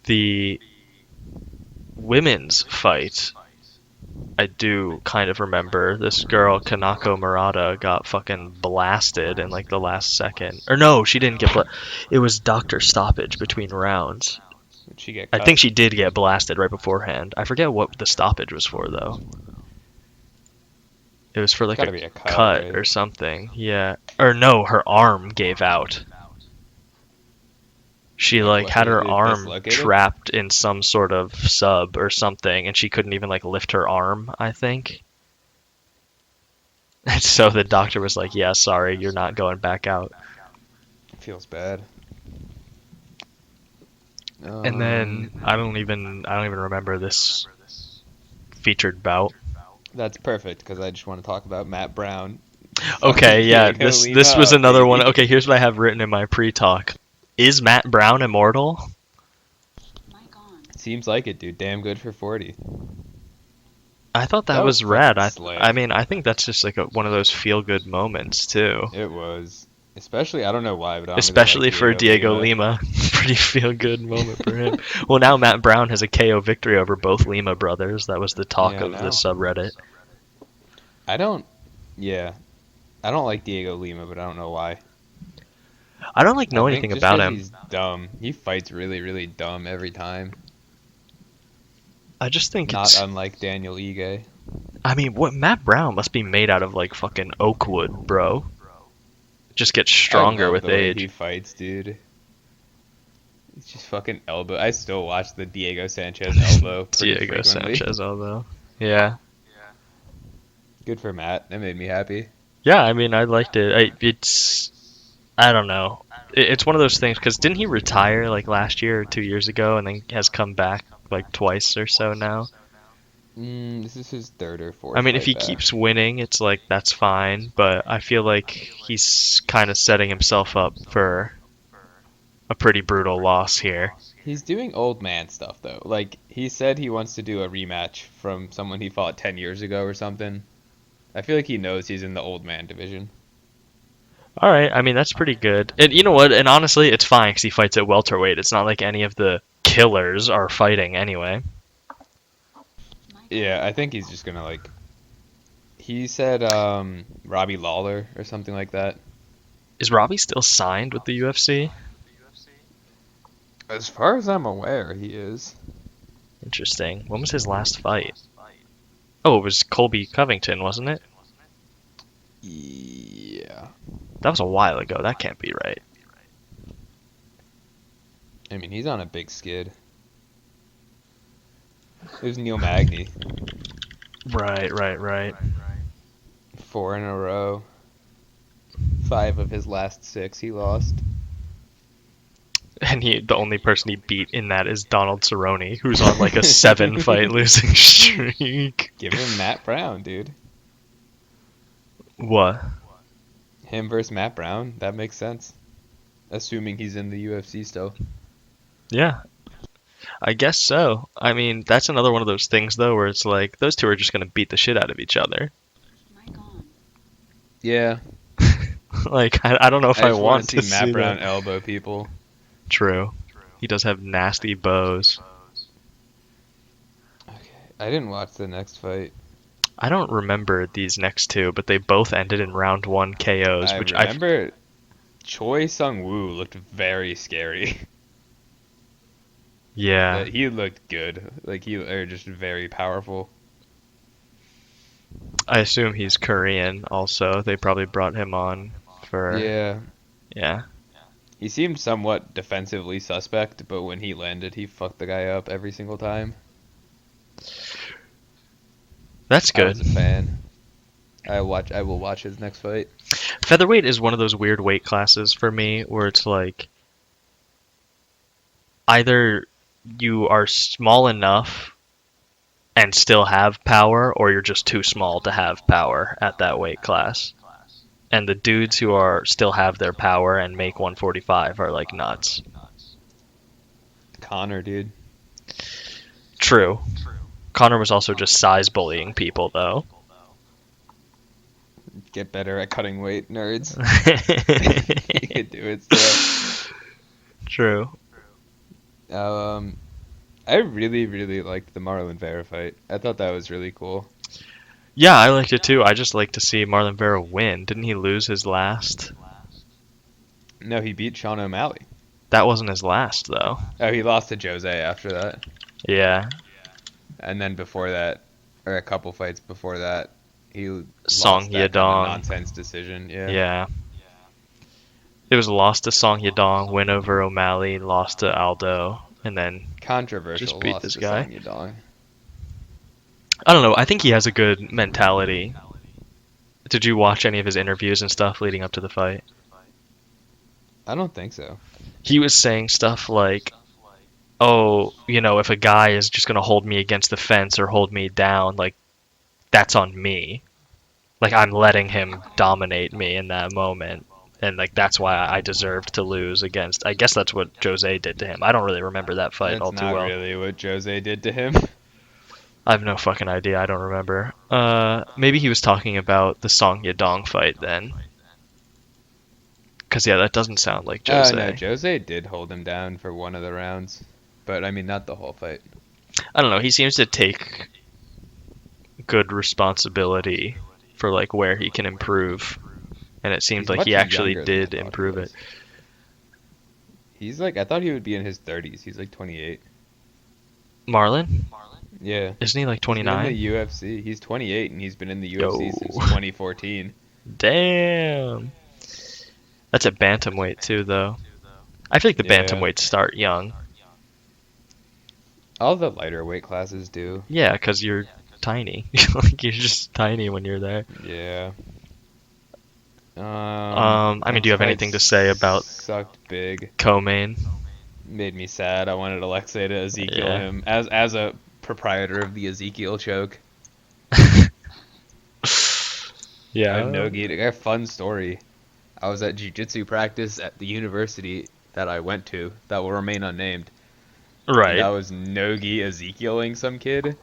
The women's fight, I do kind of remember. This girl, Kanako Murata, got fucking blasted in like the last second. Or no, she didn't get it was doctor stoppage between rounds. Did she get I cut? think she did get blasted right beforehand. I forget what the stoppage was for, though. It was for like Gotta a be a cut, cut, right? or something. Yeah. Or no, her arm gave out. She like what, had her it arm dislocated? trapped in some sort of sub or something, and she couldn't even like lift her arm, I think. And so the doctor was like, "Yeah, sorry, you're not going back out." Feels bad. And then I don't even remember this featured bout. That's perfect because I just want to talk about Matt Brown. Okay, yeah, Diego this Lima, was another one. baby. Okay, here's what I have written in my pre-talk. Is Matt Brown immortal? Seems like it, dude. Damn good for 40. I thought that That was was rad. fucking slick. I mean, I think that's just like one of those feel-good moments too. It was. Especially, I don't know why, but I don't Especially really for like Diego Lima. Pretty feel-good moment for him. Well, now Matt Brown has a KO victory over both Lima brothers. That was the talk Yeah, I of the know. subreddit. I don't like Diego Lima, but I don't know why. I don't like know I think anything just about 'cause him. He's dumb. He fights really, really dumb every time. I just think Not it's. unlike Daniel Ige. I mean, what Matt Brown must be made out of like fucking oak wood, bro. Just gets stronger I love with the way age. he fights, dude. He's just fucking elbow. I still watch the Diego Sanchez elbow. pretty Diego frequently. Sanchez elbow. Yeah. Good for Matt. That made me happy. Yeah, I mean, I liked it. I don't know. It's one of those things, because didn't he retire like last year or 2 years ago and then has come back like twice or so now? This is his third or I fourth mean, if fight he back. keeps winning, it's like that's fine, but I feel like he's kind of setting himself up for a pretty brutal loss here. He's doing old man stuff though. Like he said he wants to do a rematch from someone he fought 10 years ago or something. I feel like he knows he's in the old man division. All right, I mean that's pretty good. And you know what? And honestly, it's fine because he fights at welterweight. It's not like any of the killers are fighting anyway. Yeah, I think he's just gonna like. He said Robbie Lawler or something like that. Is Robbie still signed with the UFC? As far as I'm aware, he is. Interesting. When was his last fight? Oh, it was Colby Covington, wasn't it? Yeah. That was a while ago. That can't be right. I mean, he's on a big skid. It was Neil Magny. Right. 4 in a row. 5 of his last 6 he lost. And the only person he beat in that is Donald Cerrone, who's on like a 7-fight losing streak. Give him Matt Brown, dude. What? Him versus Matt Brown, that makes sense. Assuming he's in the UFC still. Yeah, I guess so. I mean, that's another one of those things though, where it's like those two are just gonna beat the shit out of each other. Yeah. Like I don't know if I I just want want to to see Matt see Brown that. elbow people. True. He does have nasty bows. Okay. I didn't watch the next fight. I don't remember these next two, but they both ended in round 1 KOs, I which I remember Choi Sung-woo looked very scary. yeah. He looked good. Like he or just very powerful. I assume he's Korean also. They probably brought him on for Yeah. yeah. He seemed somewhat defensively suspect, but when he landed, he fucked the guy up every single time. That's I good. was a fan. I will watch his next fight. Featherweight is one of those weird weight classes for me where it's like either you are small enough and still have power, or you're just too small to have power at that weight class. And the dudes who are still have their power and make 145 are like nuts. Connor, dude. True. Connor was also just size bullying people though. Get better at cutting weight, nerds. You could do it still. True. I really, really liked the Marlon Vera fight. I thought that was really cool. Yeah, I liked it too. I just like to see Marlon Vera win. Didn't he lose his last? No, he beat Sean O'Malley. That wasn't his last though. Oh, he lost to Jose after that. Yeah. And then before that, or a couple fights before that, he Song lost that kind of Yadong. nonsense decision. Yeah. Yeah. It was a loss to Song Yadong, win over O'Malley, lost to Aldo, and then Controversial just beat loss this to guy. Song Yadong. I don't know. I think he has a good mentality. Did you watch any of his interviews and stuff leading up to the fight? I don't think so. He was saying stuff like, oh, if a guy is just going to hold me against the fence or hold me down, like, that's on me. Like, I'm letting him dominate me in that moment. And, like, that's why I deserved to lose against. I guess that's what Jose did to him. I don't really remember that fight That's all too not well. really what Jose did to him. I have no fucking idea. I don't remember. Maybe he was talking about the Song Yadong fight then. Because, yeah, that doesn't sound like Jose. No, Jose did hold him down for one of the rounds. But, I mean, not the whole fight. I don't know. He seems to take good responsibility for, like, where he can improve. And it seemed He's like much he actually younger than I did thought he improve was. it. He's like, I thought he would be in his 30s. He's like 28. Marlon? Yeah. Isn't he like He's been in 29? the UFC. He's 28 and he's been in the Yo. UFC since 2014. Damn. That's at bantamweight too, though. I feel like the Yeah. bantamweights start young. All the lighter weight classes do. Yeah, because you're tiny. Like you're just tiny when you're there. Yeah. I mean, do you have fight anything to say about sucked big. co-main? Made me sad. I wanted Alexei to Ezekiel Yeah. him as a proprietor of the Ezekiel choke. I have Yeah. no gi. I got a fun story. I was at jiu-jitsu practice at the university that I went to that will remain unnamed, and Right. I was no-gi Ezekiel-ing some kid, And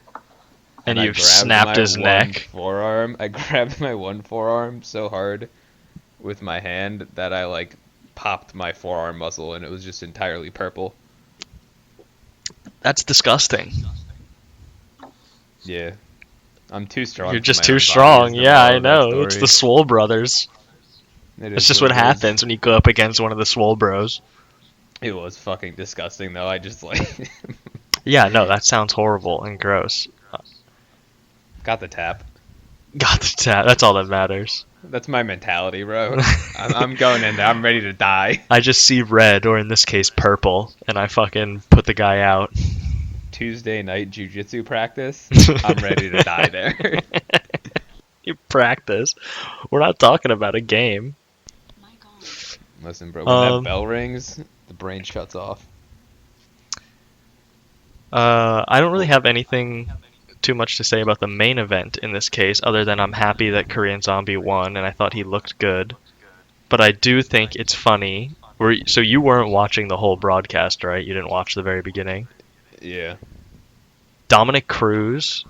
and I you've grabbed snapped my his one neck. forearm. I grabbed my one forearm so hard with my hand that I like popped my forearm muscle, and it was just entirely purple. That's disgusting. Yeah, I'm too You're strong for just my too own body. Is strong. the Yeah, moral I of that know. It's the story. Swole brothers. It That's is just what what it is. happens when you go up against one of the Swole bros. It was fucking disgusting though. I just like Yeah, no, that sounds horrible and gross. got the tap. Got the tap. That's all that matters. That's my mentality, bro. I'm going in there. I'm ready to die. I just see red, or in this case, purple, and I fucking put the guy out. Tuesday night jujitsu practice. I'm ready to die there. You practice. We're not talking about a game. Listen, bro. When that Um, bell rings, the brain shuts off. I don't really have anything too much to say about the main event in this case, other than I'm happy that Korean Zombie won, and I thought he looked good. But I do think it's funny. So you weren't watching the whole broadcast, right? You didn't watch the very beginning. Yeah. Dominic Cruz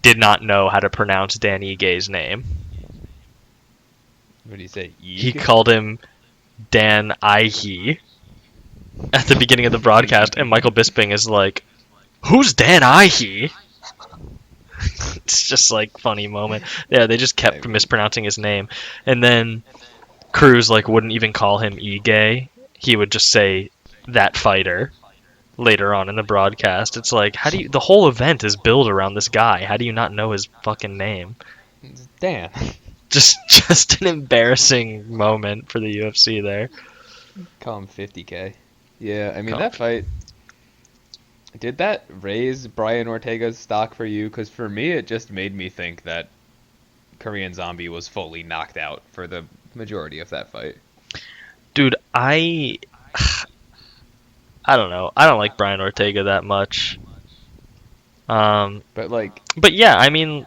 did not know how to pronounce Dan Igue's name. What do you say? He Yeeg? called him Dan Ihe at the beginning of the broadcast, and Michael Bisping is like, "Who's Dan Ihe?" It's just like funny moment. Yeah, they just kept I mean- mispronouncing his name, and then Cruz like wouldn't even call him Ige. He would just say that fighter later on in the broadcast. It's like, how do you? The whole event is built around this guy. How do you not know his fucking name? Dan. Just an embarrassing moment for the UFC there. Call him 50K. Yeah, I mean, Call- that fight. Did that raise Brian Ortega's stock for you? Because for me, it just made me think that Korean Zombie was fully knocked out for the majority of that fight. Dude, I don't know. I don't like Brian Ortega that much. But, like, But yeah, I mean,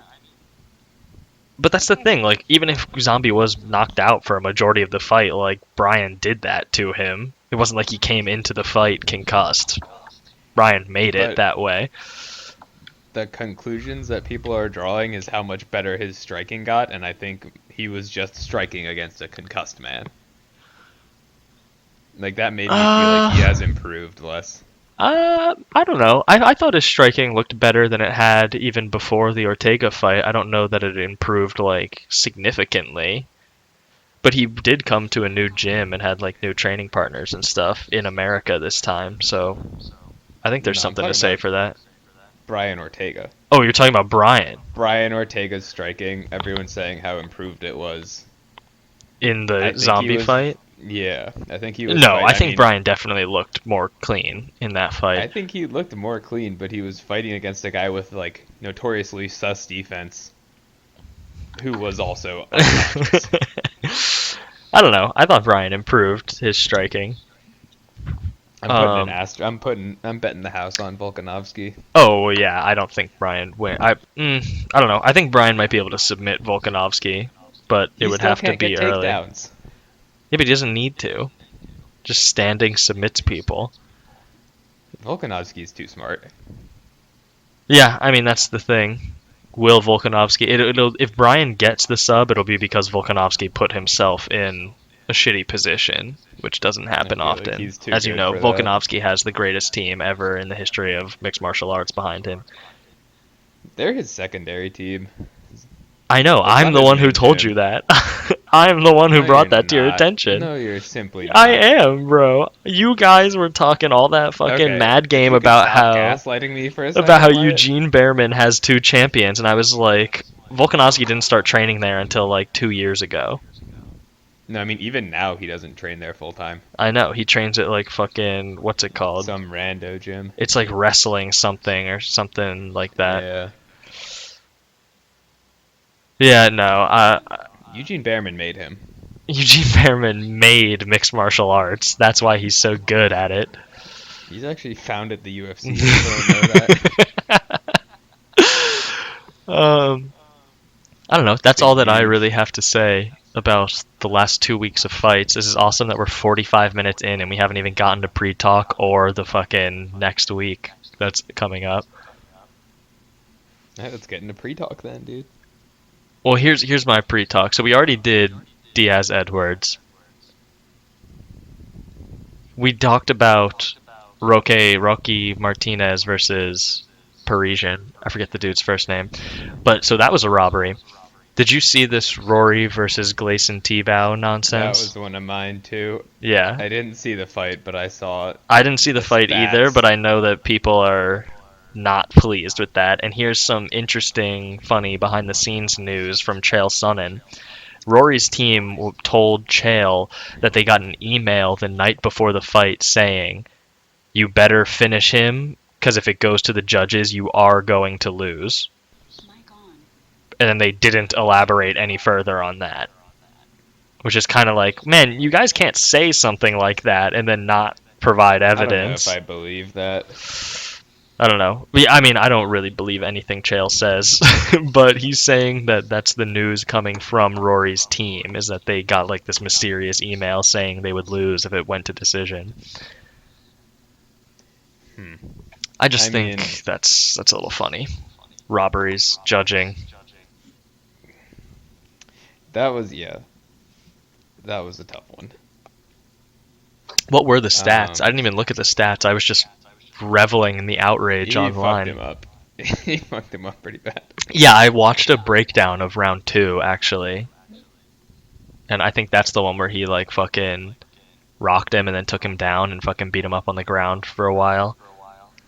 but that's the thing. Like, even if Zombie was knocked out for a majority of the fight, like Brian did that to him. It wasn't like he came into the fight concussed. Brian made it But- that way. the conclusions that people are drawing is how much better his striking got, and I think he was just striking against a concussed man. Like, that made me feel like he has improved less. I don't know. I thought his striking looked better than it had even before the Ortega fight. I don't know that it improved like significantly. But he did come to a new gym and had like new training partners and stuff in America this time. So I think there's No, I'm something to talking say about- for that. Brian Ortega. Oh, you're talking about Brian Brian Ortega's striking, everyone's saying how improved it was. in I the think he zombie was- fight? Yeah, I think he was. No, I I think mean, Brian definitely looked more clean in that I fight. think he looked more clean, but he was fighting against a guy with like notoriously sus defense, who was also obnoxious. I don't know. I thought Brian improved his striking. I'm putting Um, an asterisk. I'm betting the house on Volkanovski. Oh yeah, I don't think Brian win. I don't know. I think Brian might be able to submit Volkanovski, but it He would still have to can't be get early. takedowns. Yeah, but he doesn't need to. Just standing submits people. Volkanovski's too smart. Yeah, I mean that's the thing. Will Volkanovski? It'll if Brian gets the sub, it'll be because Volkanovski put himself in a shitty position, which doesn't happen feel like often. he's too As you good know, for that. Volkanovski has the greatest team ever in the history of mixed martial arts behind him. They're his secondary team. I know. It's I'm not the his one who main told team. you that. I'm the one who No, brought you're that to your not. attention. No, you're simply not. I am, bro. You guys were talking all that fucking Okay, mad if game you could about stop how gaslighting me for a second, about how Wyatt. Eugene Behrman has 2 champions, and I was like, Volkanovski didn't start training there until like 2 years ago. No, I mean even now he doesn't train there full time. I know he trains at like fucking what's it called? Some rando gym. It's like wrestling something or something like that. Yeah. Yeah, no. Eugene Behrman made him. Eugene Behrman made mixed martial arts. That's why he's so good at it. He's actually founded the UFC. People don't know that. um, I don't know. That's Been all that I really huge. have to say about the last 2 weeks of fights. This is awesome that we're 45 minutes in and we haven't even gotten to pre-talk or the fucking next week that's coming up. Alright, let's get into pre-talk then, dude. Well, here's my pre-talk. So we already did Diaz Edwards. We talked about Rocky Martinez versus Parisian. I forget the dude's first name. But so that was a robbery. Did you see this Rory versus Gleison Tebow That nonsense? was one of mine too. Yeah. I didn't see the fight, but I saw I didn't see the the fight either, but stats. I know that people are not pleased with that. And here's some interesting, funny behind the scenes news from Chael Sonnen. Rory's team told Chael that they got an email the night before the fight saying, "You better finish him, because if it goes to the judges, you are going to lose." And then they didn't elaborate any further on that, which is kind of like, man, you guys can't say something like that and then not provide I don't know if evidence. I believe that. I don't know. I mean, I don't really believe anything Chael says, but he's saying that that's the news coming from Rory's team, is that they got like this mysterious email saying they would lose if it went to decision. Hmm. I just I mean, think that's a little funny. Robberies, judging. that was that was a tough one. What were the stats? I Um, didn't even look at the stats. I was just reveling in the outrage he fucked him online. up. He fucked him up pretty bad. Yeah, I watched a breakdown of round 2 actually, and I think that's the one where he like fucking rocked him and then took him down and fucking beat him up on the ground for a while.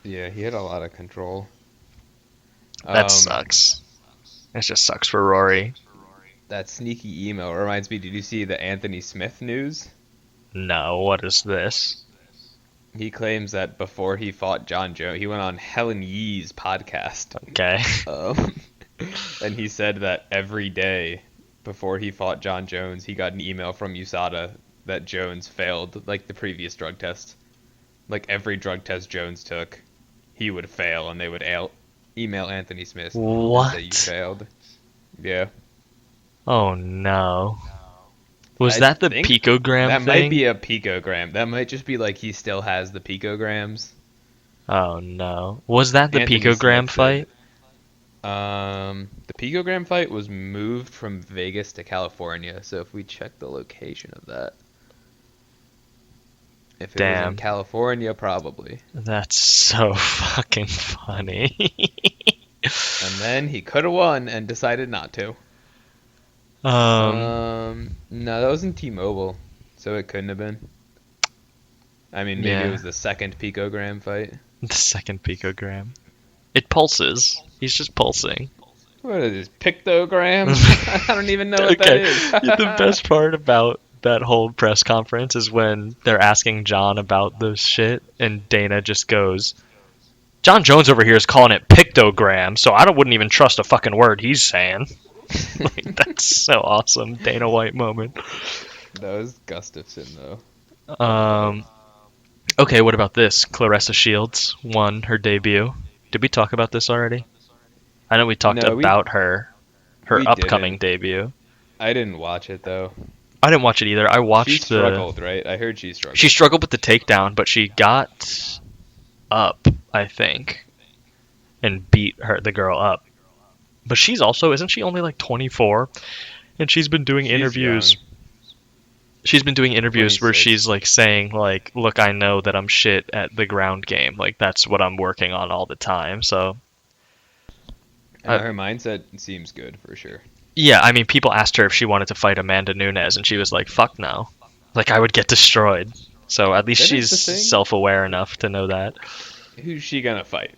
Yeah, he had a lot of control. That Um, sucks. It just sucks for Rory. that sneaky email reminds me. Did you see the Anthony Smith news? No, what is this? He claims that before he fought John Jones, he went on Helen Yee's podcast. Okay. Um, and he said that every day before he fought John Jones, he got an email from USADA that Jones failed, like the previous drug test. Like every drug test Jones took, he would fail, and they would email Anthony Smith and say you What? failed. Yeah, Oh no. Was I that the think picogram that might thing? be a picogram. That might just be like he still has the picograms. Oh no. Was that the Anthony picogram Smith fight? said. The picogram fight was moved from Vegas to California. So if we check the location of that, if it was in Damn. California, probably. That's so fucking funny. And then he could have won and decided not to. um, No, that was in T-Mobile, so it couldn't have been. I mean, maybe it yeah. was the second picogram fight. The second picogram. It pulses. He's just pulsing. What is this, pictograms? I don't even know what that Okay. is. The best part about that whole press conference is when they're asking John about this shit, and Dana just goes, "John Jones over here is calling it pictogram, so I wouldn't even trust a fucking word he's saying." Like, that's so awesome. Dana White moment. That was Gustafson, though. Um, okay, what about this? Claressa Shields won her debut. Did we talk about this already? I know we talked No, we about her we upcoming didn't. debut. I didn't watch it though. I didn't watch it either. I She watched the. struggled, right? I heard she She struggled. struggled with the takedown, but she got up, I think, and beat the girl up. But she's also, isn't she only like 24? And she's been doing She's interviews. young, She's been doing interviews where 26. she's like saying like, "Look, I know that I'm shit at the ground game. Like that's what I'm working on all the time." So, uh, Her mindset seems good for sure. yeah, I mean, people asked her if she wanted to fight Amanda Nunes, and she was like, "Fuck no. Like I would get destroyed." So at least That is she's the thing. self-aware enough to know that. Who's she gonna fight?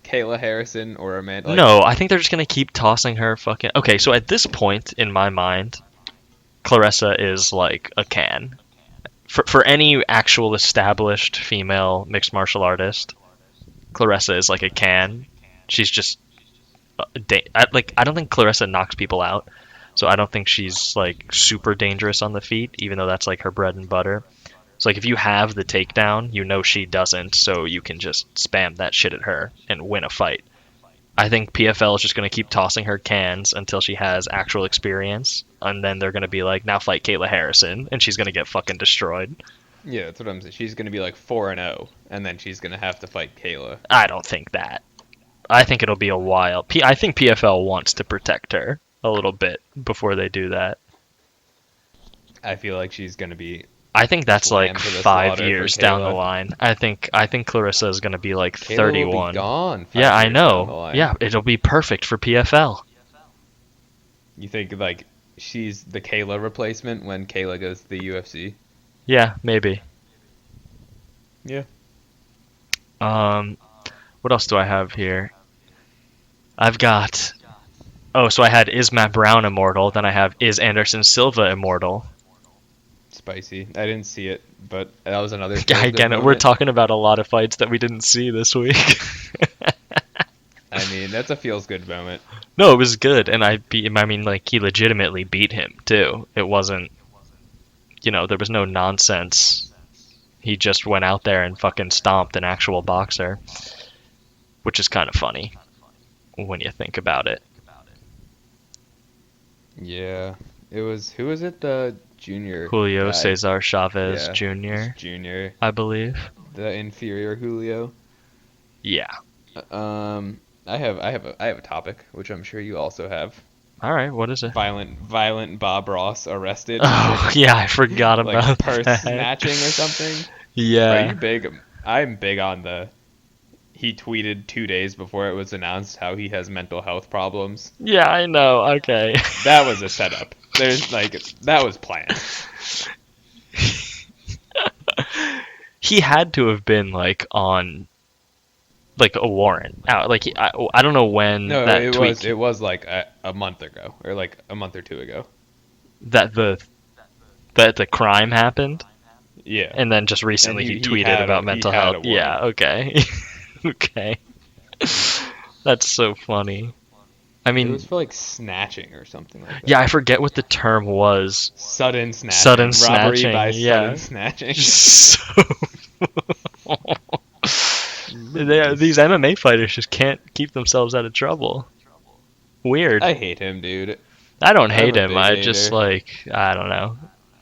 Kayla Harrison or Amanda? Like, No, I think they're just gonna keep tossing her fucking. Okay, so at this point in my mind, Claressa is like a can. For any actual established female mixed martial artist, Claressa is like a can. She's just I don't think Claressa knocks people out, so I don't think she's like super dangerous on the feet, even though that's like her bread and butter. It's like if you have the takedown, you know she doesn't, so you can just spam that shit at her and win a fight. I think PFL is just going to keep tossing her cans until she has actual experience, and then they're going to be like, now fight Kayla Harrison, and she's going to get fucking destroyed. Yeah, that's what I'm saying. She's going to be like 4-0, and then she's going to have to fight Kayla. I don't think that. I think it'll be a while. I think PFL wants to protect her a little bit before they do that. I feel like she's going to be. I think that's like slammed to the 5 slaughter years for down the Kayla. line. I think Clarissa is going to be like Kayla 31. will be gone. 5 Yeah, I years down the know. line. Yeah, it'll be perfect for PFL. You think like she's the Kayla replacement when Kayla goes to the UFC? Yeah, maybe. Yeah. What else do I have here? I've got. Oh, so I had is Matt Brown immortal? Then I have is Anderson Silva immortal? Spicy. I didn't see it, but that was another. Yeah, again, we're talking about a lot of fights that we didn't see this week. I mean, that's a feels good moment. No, it was good, and I mean, like he legitimately beat him too. It wasn't, there was no nonsense. He just went out there and fucking stomped an actual boxer, which is kind of funny when you think about it. Yeah, it was. Who was it? The junior Julio guy? Cesar Chavez Yeah, Jr., Junior, I believe. the inferior Julio. Yeah. I have a topic which I'm sure you also have. All right, what is it? Violent Bob Ross arrested. Oh, yeah, I forgot about like purse that. snatching or something. Yeah. Are you big? I'm big on the. He tweeted 2 days before it was announced how he has mental health problems. Yeah, I know. Okay. That was a setup. That was planned. He had to have been like on like a warrant out. Like I don't know when No, that it tweet was like a month ago or like a month or two ago. that the crime happened, Yeah. and then just recently And he he tweeted had about he mental had a health. warrant. Yeah. Okay. Okay. That's so funny. I It mean, was for like snatching or something like that. yeah, I forget what the term was. Sudden snatching. Sudden Robbery snatching, by yeah. sudden snatching. So these MMA fighters just can't keep themselves out of trouble. Weird. I hate him, dude. I don't I'm hate a him. big I just hater. I don't know.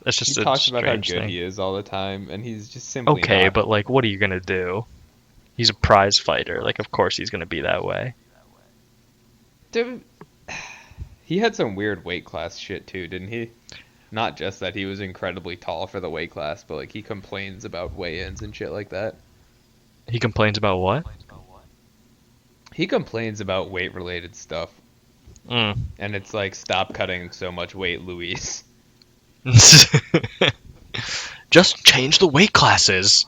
It's He just a talks about how strange good thing. he is all the time, and he's just simply Okay, not. but like, what are you gonna do? He's a prize fighter. Like, of course he's gonna be that way. Dude, he had some weird weight class shit too, didn't he? Not just that he was incredibly tall for the weight class, but like he complains about weigh-ins and shit like that. He complains about what? He complains about weight-related stuff, Mm. and it's like, stop cutting so much weight, Luis. Just change the weight classes.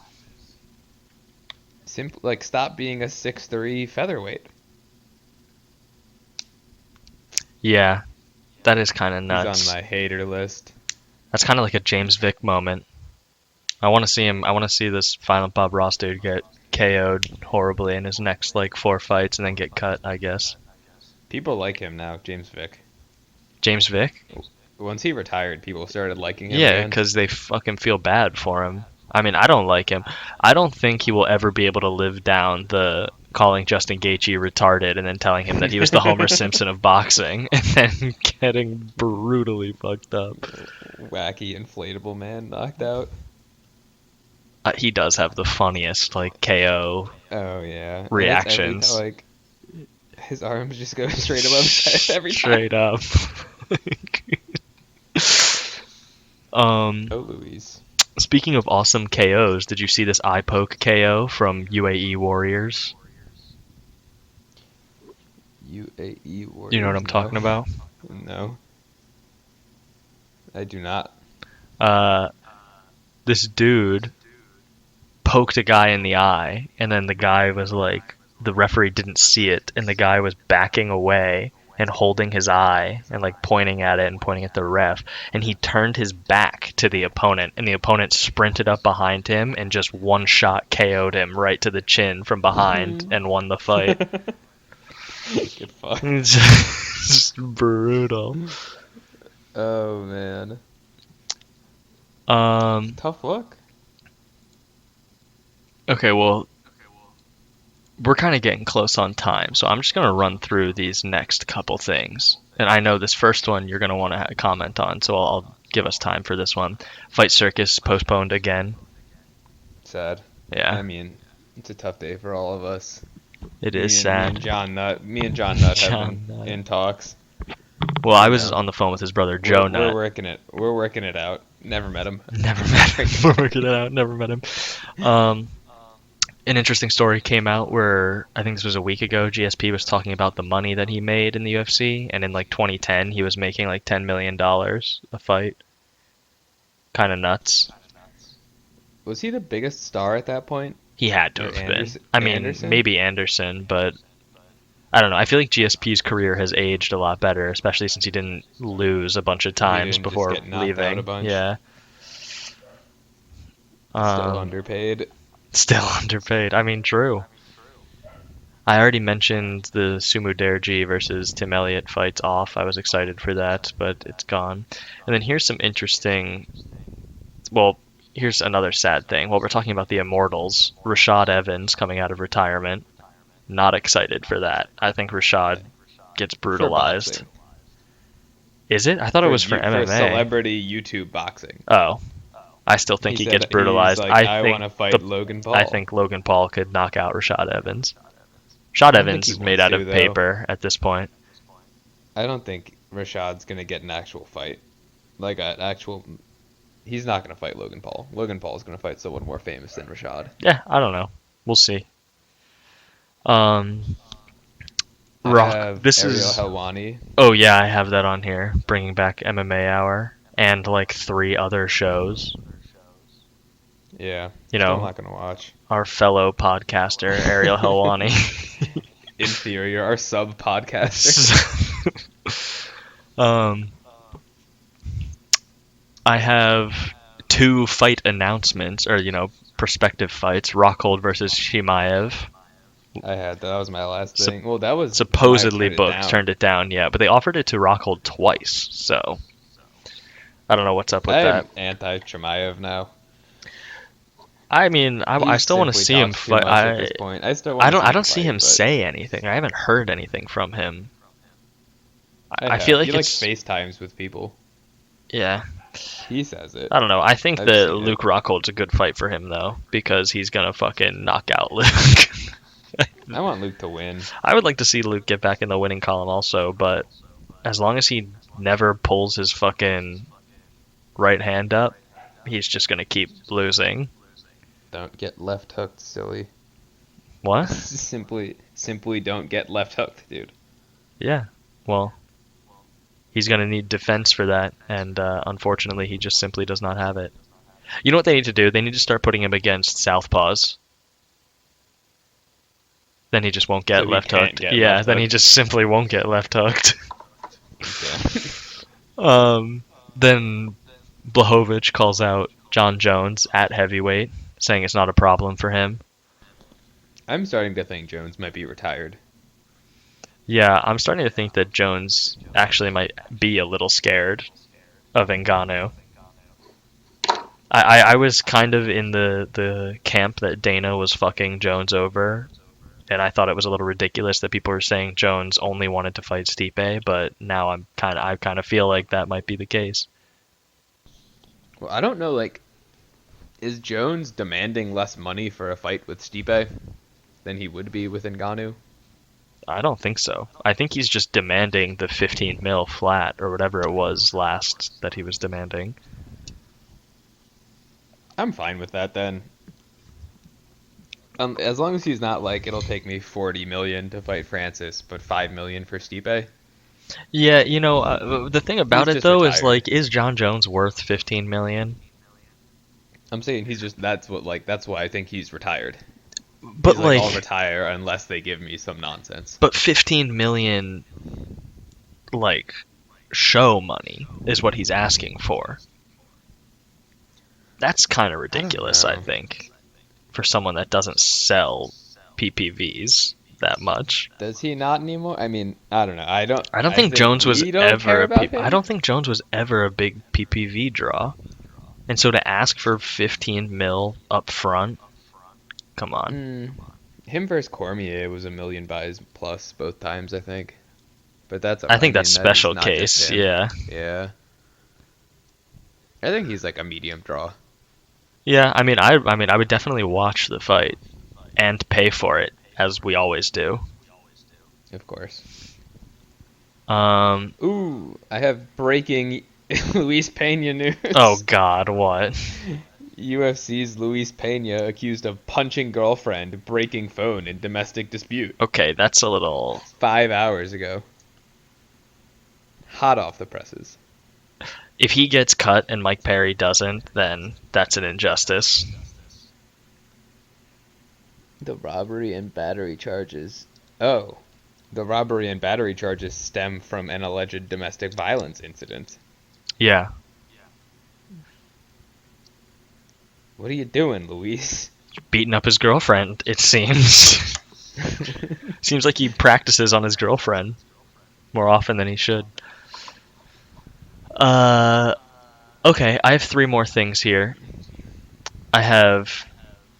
Like, stop being a 6'3" featherweight. Yeah, that is kind of He's nuts. on my hater list. That's kind of like a James Vick moment. I want to see him. I want to see this Violent Bob Ross dude get KO'd horribly in his next like 4 fights and then get cut, I guess. People like him now, James Vick. James Vick? Once he retired, people started liking him Yeah, again. because they fucking feel bad for him. I mean, I don't like him. I don't think he will ever be able to live down the calling Justin Gaethje retarded and then telling him that he was the Homer Simpson of boxing and then getting brutally fucked up. Wacky inflatable man knocked out. He does have the funniest like KO. Oh yeah. Reactions. Like his arms just go straight above his head every time. Straight up. Oh, Luis. Speaking of awesome KOs, did you see this eye poke KO from UAE Warriors? UAE Warriors. You know what I'm talking about? No. I do not. This dude poked a guy in the eye, and then the guy was like, the referee didn't see it, and the guy was backing away and holding his eye and like pointing at it and pointing at the ref, and he turned his back to the opponent, and the opponent sprinted up behind him and just one shot KO'd him right to the chin from behind and won the fight. Good fuck. It's just brutal. Oh man. Um, Tough luck. Okay, well, we're kind of getting close on time, so I'm just going to run through these next couple things. And I know this first one you're going to want to comment on, so I'll give us time for this one. Fight Circus postponed again. Sad. Yeah, I mean, it's a tough day for all of us. it is Me and sad. John Nutt have been John Nutt. in talks. Well, I You was know, on the phone with his brother we're Joe we're Nutt. working it. We're working it out. Never met him. Never met him. We're working it out. Never met him. Um, an interesting story came out where I think this was a week ago. GSP was talking about the money that he made in the UFC, and in like 2010, he was making like $10 million a fight. Kind of nuts. Was he the biggest star at that point? He had to Or have been. Anderson? I mean, Anderson? maybe Anderson, but I don't know. I feel like GSP's career has aged a lot better, especially since he didn't lose a bunch of He times didn't just before get knocked out a leaving. bunch. Yeah. Still Um, underpaid. Still underpaid. I mean, Drew. I already mentioned the Sumu Derji versus Tim Elliott fights off. I was excited for that, but it's gone. And then here's some interesting. Well, here's another sad thing. While we're talking about the Immortals, Rashad Evans coming out of retirement. Not excited for that. I think Rashad gets For brutalized. boxing. Is it? I thought it was for For MMA. celebrity YouTube boxing. Oh, I still think he He gets said he's brutalized. like, I want to fight Logan Paul. I think Logan Paul could knock out Rashad Evans. Rashad I don't think Evans he is made wants out to, of though. paper at this point. I don't think Rashad's gonna get an actual fight. Like an actual. He's not gonna fight Logan Paul. Logan Paul's gonna fight someone more famous than Rashad. Yeah, I don't know. We'll see. Um, I Rock. have This Ariel is. Helwani. Oh yeah, I have that on here. Bringing back MMA Hour and like 3 other shows. Yeah. You Still know, not gonna watch. our fellow podcaster Ariel Helwani. Inferior, our sub podcaster. um, I have 2 fight announcements, or prospective fights: Rockhold versus Shimaev. I had that. That was my last thing. Well, that was Supposedly Shimaev booked, turned it down, yeah, but they offered it to Rockhold twice, so I don't know what's up with I that. am anti Chimaev now. I mean, I still want to see him fight. At this point. I still I want to don't see fight, him but say anything. I haven't heard anything from him. I have. feel like he it's FaceTimes with people. yeah. He says it. I don't know. I think I've that seen it. Luke Rockhold's a good fight for him though, because he's gonna fucking knock out Luke. I want Luke to win. I would like to see Luke get back in the winning column also, but as long as he never pulls his fucking right hand up, he's just gonna keep losing. Don't get left hooked, silly. What? simply don't get left hooked, dude. Yeah. Well, he's gonna need defense for that, and unfortunately, he just simply does not have it. You know what they need to do? They need to start putting him against southpaws. Then he just won't get So he left can't hooked. get Yeah, left then he hooked. just simply won't get left hooked. Okay. Then Blachowicz calls out John Jones at heavyweight, saying it's not a problem for him. I'm starting to think Jones might be retired. Yeah, I'm starting to think that Jones actually might be a little scared of Ngannou. I was kind of in the camp that Dana was fucking Jones over, and I thought it was a little ridiculous that people were saying Jones only wanted to fight Stipe, but now I kind of feel like that might be the case. Well, I don't know, like, is Jones demanding less money for a fight with Stipe than he would be with Ngannou? I don't think so. I think he's just demanding the 15 mil flat or whatever it was last that he was demanding. I'm fine with that then. As long as he's not like, it'll take me 40 million to fight Francis, but 5 million for Stipe. Yeah, the thing about He's it just though is retired. like, is John Jones worth 15 million? I'm saying that's why I think he's retired. But He's like, I'll retire unless they give me some nonsense. but 15 million, like, show money is what he's asking for. That's kind of ridiculous, I know. think, for someone that doesn't sell PPVs that much. Does he not anymore? I mean, I don't know. I don't think Jones was we don't ever care about him. I don't think Jones was ever a big PPV draw. And so to ask for 15 mil up front, Come on. Him versus Cormier was a million buys plus both times, I think. But that's, I I think that's mean, that is special not just case. him. Yeah. Yeah. I think he's like a medium draw. Yeah, I would definitely watch the fight and pay for it as we always do. Of course. Um, Ooh, I have breaking Luis Pena oh news. God, what? UFC's Luis Pena accused of punching girlfriend, breaking phone in domestic dispute. Okay, that's a little. 5 hours ago. Hot off the presses. If he gets cut and Mike Perry doesn't, then that's an injustice. The robbery and battery charges. Oh, the robbery and battery charges stem from an alleged domestic violence incident. Yeah. What are you doing, Luis? Beating up his girlfriend, it seems. Seems like he practices on his girlfriend more often than he should. Uh, okay, I have three more things here. I have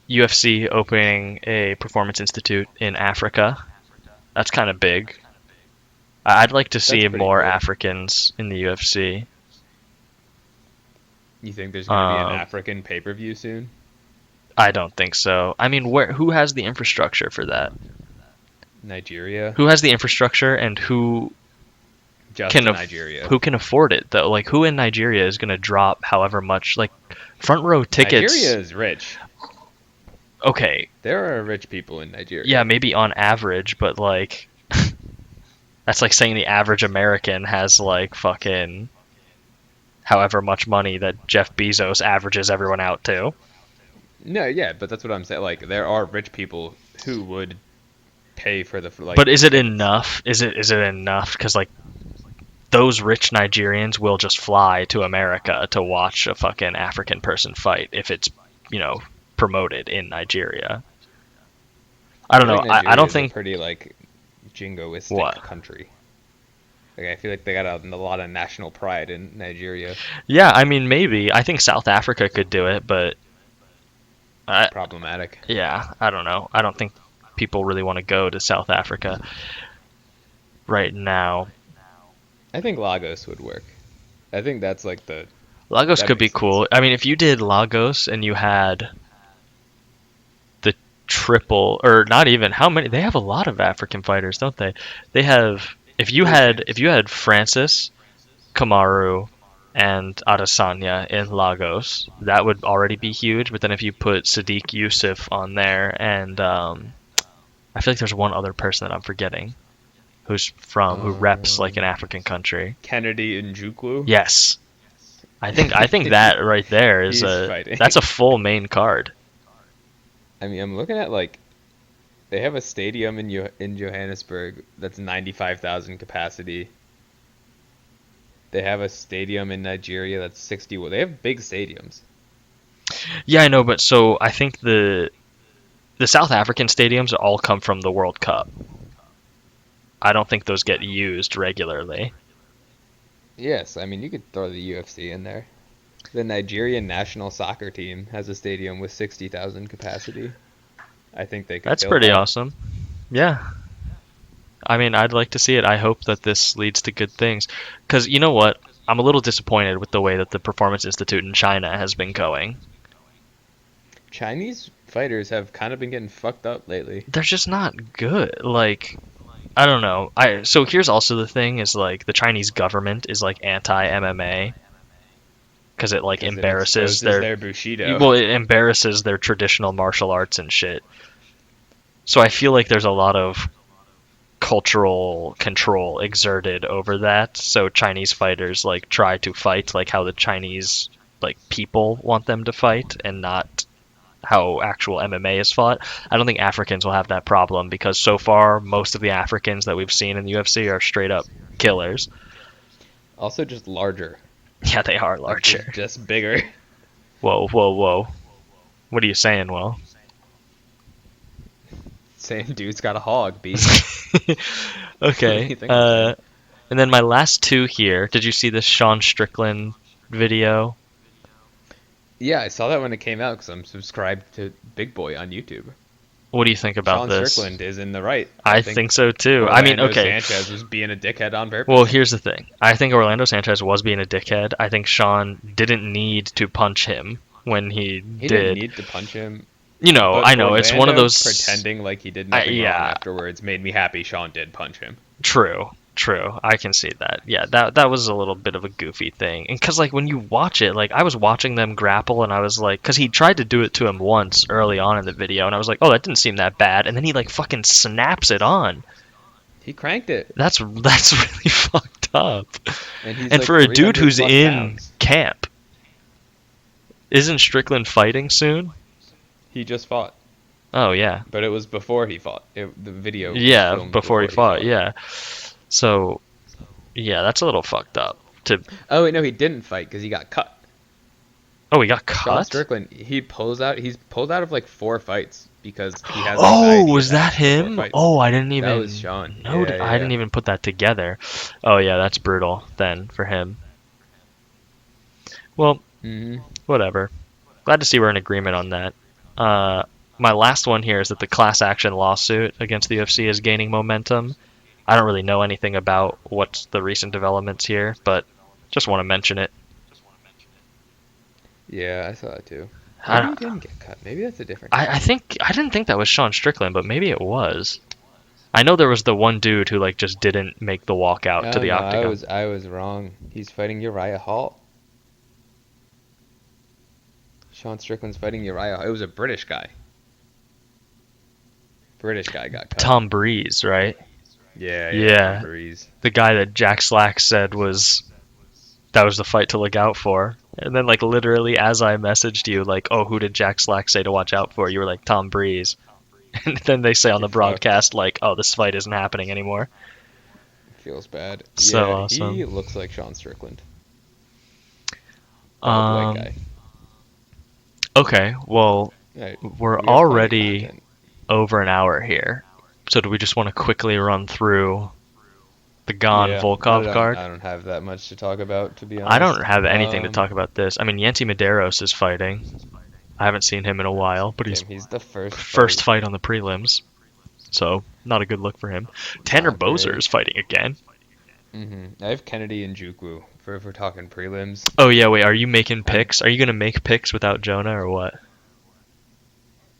UFC opening a performance institute in Africa. That's kind of big. I'd like to That's see pretty more cool. Africans in the UFC. You think there's going to be an Um, African pay-per-view soon? I don't think so. I mean, who has the infrastructure for that? Nigeria? Who has the infrastructure and Just can Nigeria. who can afford it though? Like who in Nigeria is going to drop however much like front row Nigeria tickets? is rich. Okay, There are rich people in Nigeria. yeah, maybe on average, but like that's like saying the average American has like fucking however much money that Jeff Bezos averages everyone out to. No, yeah, but that's what I'm saying. Like, there are rich people who would pay for the But is it tickets. enough? Is it enough? Because like those rich Nigerians will just fly to America to watch a fucking African person fight if it's promoted in Nigeria. I I don't feel know. like I Nigeria don't is a think pretty jingoistic what. country. Like, I feel like they got a lot of national pride in Nigeria. Yeah, I mean maybe. I think South Africa could do it, but I Problematic. yeah, I don't know. I don't think people really want to go to South Africa right now. I think Lagos would work. I think that's Lagos that could be makes sense. cool. I mean, if you did Lagos and you had the triple or not even how many they have a lot of African fighters, don't they? They have They do. if you had Francis, Kamaru, and Adesanya in Lagos, that would already be huge. But then if you put Sadiq Yusuf on there, and I feel like there's one other person that I'm forgetting who reps like an Um, African country. Kennedy Njukwu. Yes, I think that right there is He's that's fighting. a full main card. I mean, I'm looking at they have a stadium in Johannesburg that's 95,000 capacity. They have a stadium in Nigeria that's 60. They have big stadiums. Yeah, I know, but so I think the South African stadiums all come from the World Cup. I don't think those get used regularly. Yes, I mean you could throw the UFC in there. The Nigerian national soccer team has a stadium with 60,000 capacity. I think they could That's fill pretty that. awesome. Yeah. I mean, I'd like to see it. I hope that this leads to good things. Because you know what? I'm a little disappointed with the way that the Performance Institute in China has been going. Chinese fighters have kind of been getting fucked up lately They're just not good. Like, I don't know. So here's also the thing is like the Chinese government is like anti MMA because it like because it embarrasses exposes their their Bushido. well, it embarrasses their traditional martial arts and shit. So I feel like there's a lot of cultural control exerted over that. So Chinese fighters like try to fight like how the Chinese like people want them to fight and not how actual MMA is fought. I don't think Africans will have that problem because so far most of the Africans that we've seen in the UFC are straight up killers. Also, just larger, Yeah, they are like just larger. just bigger. Whoa, whoa, whoa. What are you saying, Will? Same dude's got a hog, B. What do Okay. you think I'm saying? And then my last two here. Did you see this Sean Strickland video? Yeah, I saw that when it came out because I'm subscribed to Big Boy on YouTube. What do you think about Sean this? Strickland is in the right. I I think think so too. I mean, Orlando okay. Sanchez was being a dickhead on Well, purpose. here's the thing. I think Orlando Sanchez was being a dickhead. I think Sean didn't need to punch him when he He didn't did. need to punch him, You know, but I know it's one of Orlando those. pretending like he did nothing wrong Yeah, afterwards made me happy Sean did punch him. true, true. I can see that. Yeah, that was a little bit of a goofy thing. And cuz like when you watch it, like I was watching them grapple and I was like cuz he tried to do it to him once early on in the video and I was like, "Oh, that didn't seem that bad." And then he like fucking snaps it on. He cranked it, That's really fucked up. and he's And like for a dude 300 who's plus in pounds. camp, isn't Strickland fighting soon? He just fought, Oh yeah. but it was before he fought. The video was Yeah, filmed before he before he fought. fought. Yeah. So, yeah, that's a little fucked up. To Oh wait, no, he didn't fight because he got cut. Oh, he got Sean cut? Strickland, he's pulled out of like 4 fights because he has Oh, anxiety was that attacks before him? fights. Oh, I didn't That even was Sean. know. Yeah, I yeah. didn't even put that together. Oh yeah, that's brutal then for him. Well, Hmm. whatever. Glad to see we're in agreement on that. My last one here is that the class action lawsuit against the UFC is gaining momentum. I don't really know anything about what's the recent developments here, but just want to mention it. Yeah, I saw that too. Maybe he I, didn't get cut. Maybe that's a different guy. I think I didn't think that was Sean Strickland, but maybe it was. I know there was the one dude who like just didn't make the walk out to Oh the no, octagon. I was wrong. He's fighting Uriah Hall. Sean Strickland's fighting Uriah. It was a British guy. British guy got cut. Tom Breeze, right? Yeah, Yeah. Tom Breeze. The guy that Jack Slack said that was the fight to look out for. And then like literally as I messaged you like, "Oh, who did Jack Slack say to watch out for?" You were like, "Tom Breeze." And then they say on the Get fucked. broadcast like, "Oh, this fight isn't happening anymore." Feels bad. So Yeah, awesome. he looks like Sean Strickland. Bald white guy. Okay, well, Right. we're We have plenty of already content. over an hour here. So do we just want to quickly run through the Gon Yeah, Volkov card? I don't have that much to talk about, to be honest. I don't have anything to Um, talk about this. I mean, Yancy Medeiros is fighting. I haven't seen him in a while, but he's He's the first fight on the prelims, so not a good look for him. Tanner Not Bozer great. is fighting again. I have Kennedy and Juku for if we're talking prelims. Oh yeah, wait, are you making picks? Are you gonna make picks without Jonah or what?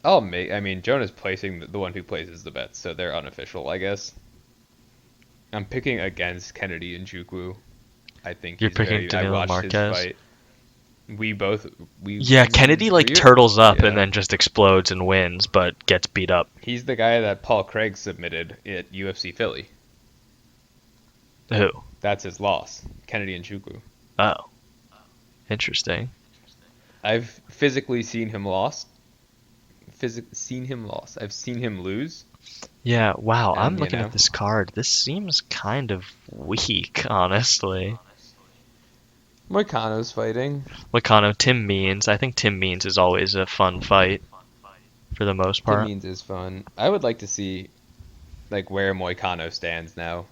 I mean, Jonah's placing the one who places the bets, so they're unofficial, I guess. I'm picking against Kennedy and Juku. I think You're he's picking I Danilo watched Marquez? his fight. We Yeah, Kennedy like we're- turtles up yeah. and then just explodes and wins, but gets beat up. He's the guy that Paul Craig submitted at UFC Philly. Who? That's his loss. Kennedy and Juku. Oh, interesting. I've physically seen him lost. Seen him lost. I've seen him lose. Yeah, wow, I'm And, looking at this card. This seems kind of weak, honestly. Moicano's fighting. Lacano, Tim Means. I think Tim Means is always a fun fight for the most Tim part. Means is fun. I would like to see like where Moicano stands now.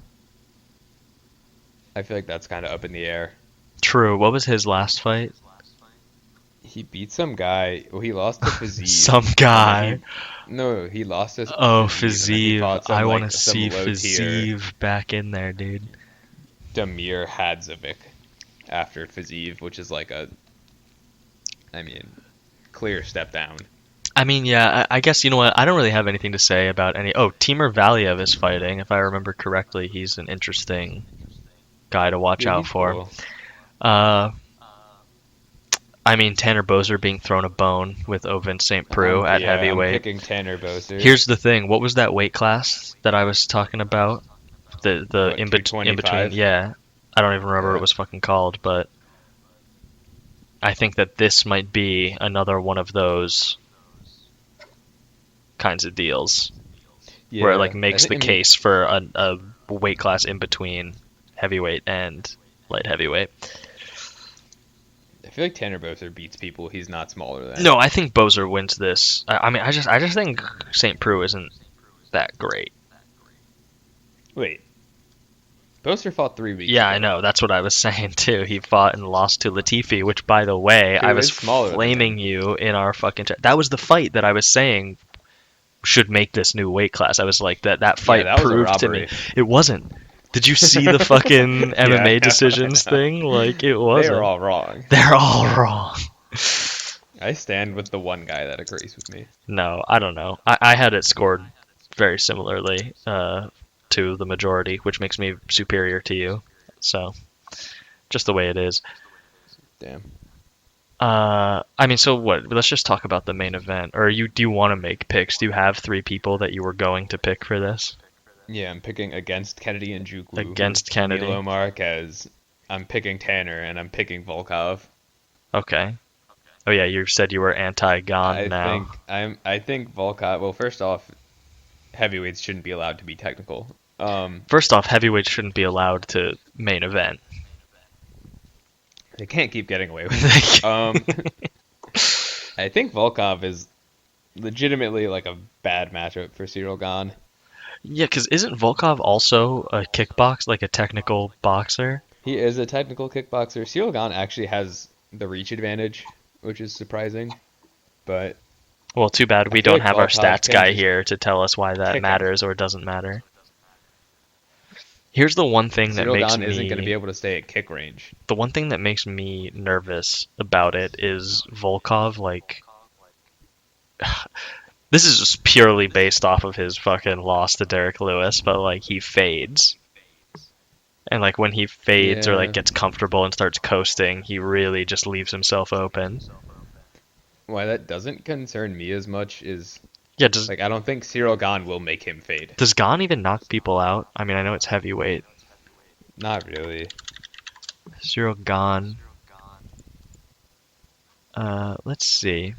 I feel like that's kind of up in the air. True. What was his last fight? He beat some guy. Well, he lost to Fiziev. Some guy. No, he lost to Oh, Fiziev, and then he Fiziev. fought some, I like, want to some see low-tier Fiziev back in there, dude. Damir Hadzovic after Fiziev, which is like clear step down. I mean, yeah, I guess, you know what? I don't really have anything to say about any. Oh, Timur Valiev is fighting. If I remember correctly, he's an interesting guy to watch Yeah, out he's for. cool. I mean, Tanner Bozer being thrown a bone with Ovin St. Preux at Yeah, heavyweight. I'm picking Tanner Bozer. Here's the thing. What was that weight class that I was talking about? The What, in between. 225? Yeah, I don't even remember what Yeah. it was fucking called, but I think that this might be another one of those kinds of deals where it like makes the case for a weight class in between heavyweight and light heavyweight. I feel like Tanner Bozer beats people he's not smaller than. No, I think Bozer wins this. I mean, I just think St. Preux isn't that great. Wait. Bozer fought 3 weeks Yeah, ago. I know. That's what I was saying too. He fought and lost to Latifi, which, by the way, Who I was is smaller than flaming you in our fucking chat. That was the fight that I was saying should make this new weight class. I was like, that Yeah, fight that was a proved to me. robbery. It wasn't. Did you see the fucking Yeah, MMA I know, I decisions know. thing? Like, it They are wasn't. all wrong. They're all wrong. I stand with the one guy that agrees with me. No, I don't know. I had it scored very similarly to the majority, which makes me superior to you. So, just the way it is. Damn. I mean, so what? Let's just talk about the main event. Or do you want to make picks? Do you have three people that you were going to pick for this Yeah, I'm picking against Kennedy and Jukwu, against Kennedy? Canelo Marquez. I'm picking Tanner, and I'm picking Volkov. Okay. Oh yeah, you said you were anti-Gon I now. think I think Volkov. Well, first off, heavyweights shouldn't be allowed to be technical. First off, heavyweights shouldn't be allowed to main event. They can't keep getting away with it. I think Volkov is legitimately like a bad matchup for Cyril Gane. Yeah, because isn't Volkov also a kickbox, like a technical boxer? He is a technical kickboxer. Cyril Gane actually has the reach advantage, which is surprising. But Well, too bad I we feel don't like have our Volkov stats can guy just here to tell us why that kick him. matters or doesn't matter. Here's the one thing that Cyril makes Gane isn't going to be me able to stay at kick range. the one thing that makes me nervous about it is Volkov, like, this is just purely based off of his fucking loss to Derek Lewis, but like he fades. And like when he fades or like Yeah. gets comfortable and starts coasting, he really just leaves himself open. Why that doesn't concern me as much is Yeah, does like I don't think Cyril Gane will make him fade. does Gon even knock people out? I mean, I know it's heavyweight. Not really. Cyril Gon. Let's see.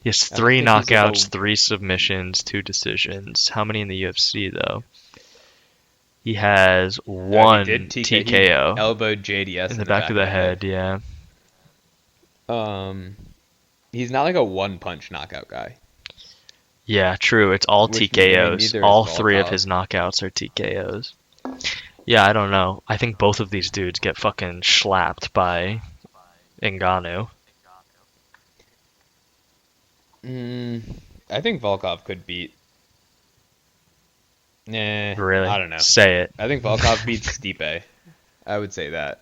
He has I don't three think he's like knockouts, a three submissions, two decisions. How many in the UFC though? He has he one did TK. He TKO elbowed JDS in in the the back of back of the the head. head. Yeah. Um, he's not like a one punch knockout guy, Yeah, true. It's all which I mean TKOs. neither is All three of Volkov. his knockouts are TKOs. Yeah, I don't know. I think both of these dudes get fucking slapped by Ngannou. Mm, I think Volkov could beat. Nah, Really? I don't know. Say it. I think Volkov beats Stipe. I would say that.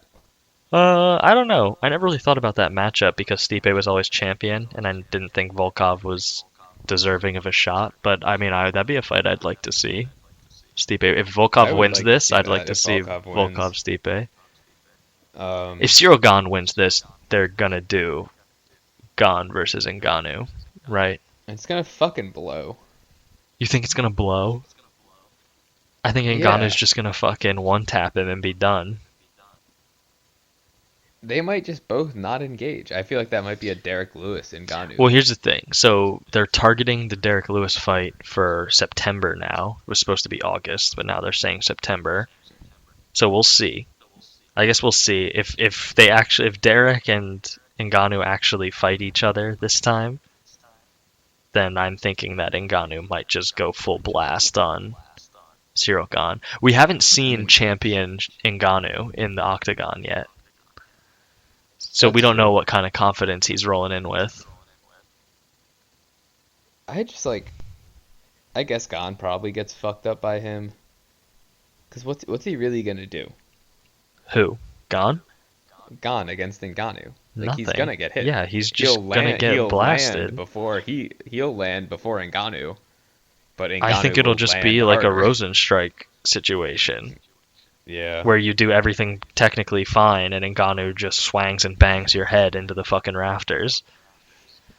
I don't know. I never really thought about that matchup because Stipe was always champion, and I didn't think Volkov was deserving of a shot. But I mean, that'd be a fight I'd like to see. Stipe. If I Volkov would wins like to this, see I'd like that to if see Volkov Volkov wins. Stipe. Um, If Cyril Gane wins this, they're gonna do Gane versus Ngannou, right? it's gonna fucking blow. You think it's gonna blow? I think Ngannou's Yeah, just gonna fucking one tap him and be done. they might just both not engage. I feel like that might be a Derek Lewis and Ngannou. Well, here's the thing. So they're targeting the Derek Lewis fight for September now. It was supposed to be August, but now they're saying September. So we'll see. I guess we'll see if Derek and Ngannou actually fight each other this time. Then I'm thinking that Ngannou might just go full blast on Cyril Gane. We haven't I seen mean, champion Ngannou in the octagon yet, so we that's don't know true. what kind of confidence he's rolling in with. I just like. I guess Gon probably gets fucked up by him. Cause what's he really gonna do? Who? Gane? Gon against Ngannou. Like he's Nothing. gonna get hit. Yeah, he's just gonna get He'll land blasted. before he'll land before Ngannou, but I think Ngannou it'll will just land be like a harder. Rosenstrike situation Yeah, where you do everything technically fine and Ngannou just swangs and bangs your head into the fucking rafters.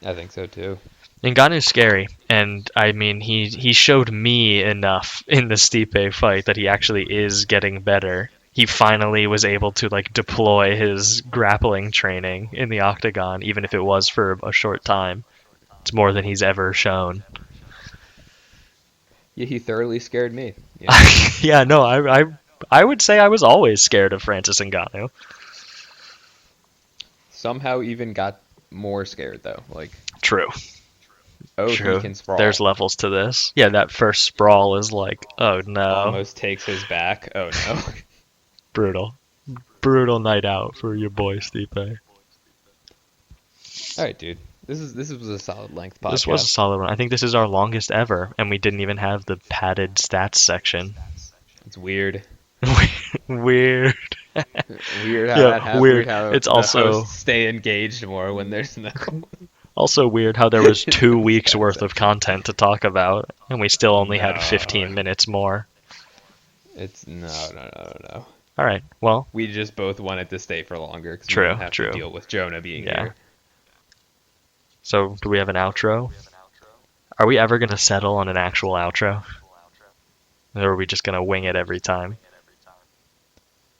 I think so too. Ngannou's scary, and I mean he showed me enough in the Stipe fight that he actually is getting better. He finally was able to like deploy his grappling training in the octagon, even if it was for a short time. It's more than he's ever shown. Yeah, he thoroughly scared me. You know, Yeah, no, I would say I was always scared of Francis Ngannou. somehow even got more scared though. Like, True, oh, he true. can sprawl. There's levels to this. Yeah, that first sprawl is like, oh no, Almost takes his back. Oh no. brutal, brutal night out for your boy Stipe. All right, dude. This was a solid length This was a podcast. solid one. I think this is our longest ever, and we didn't even have the padded stats section. It's weird. Weird. Weird how Yeah, that happens. weird. Weird how It's the also hosts stay engaged more when there's no. also weird how there was no 2 weeks stat worth of section. content to talk about, and we still only had No, 15 minutes more. it's no. All right. Well, We just both wanted to stay for longer because we true, didn't have to true. deal with Jonah being Yeah. here. So, do we have an outro? Are we ever going to settle on an actual outro? Or are we just going to wing it every time?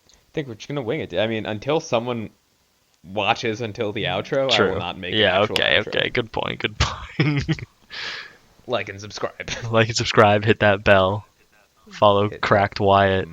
I think we're just gonna wing it. I mean, until someone watches until the outro, I will True. not make an Yeah, actual okay, outro. okay. Good point, good point. Like and subscribe. Like and subscribe, hit that bell, follow Hit that Cracked Wyatt.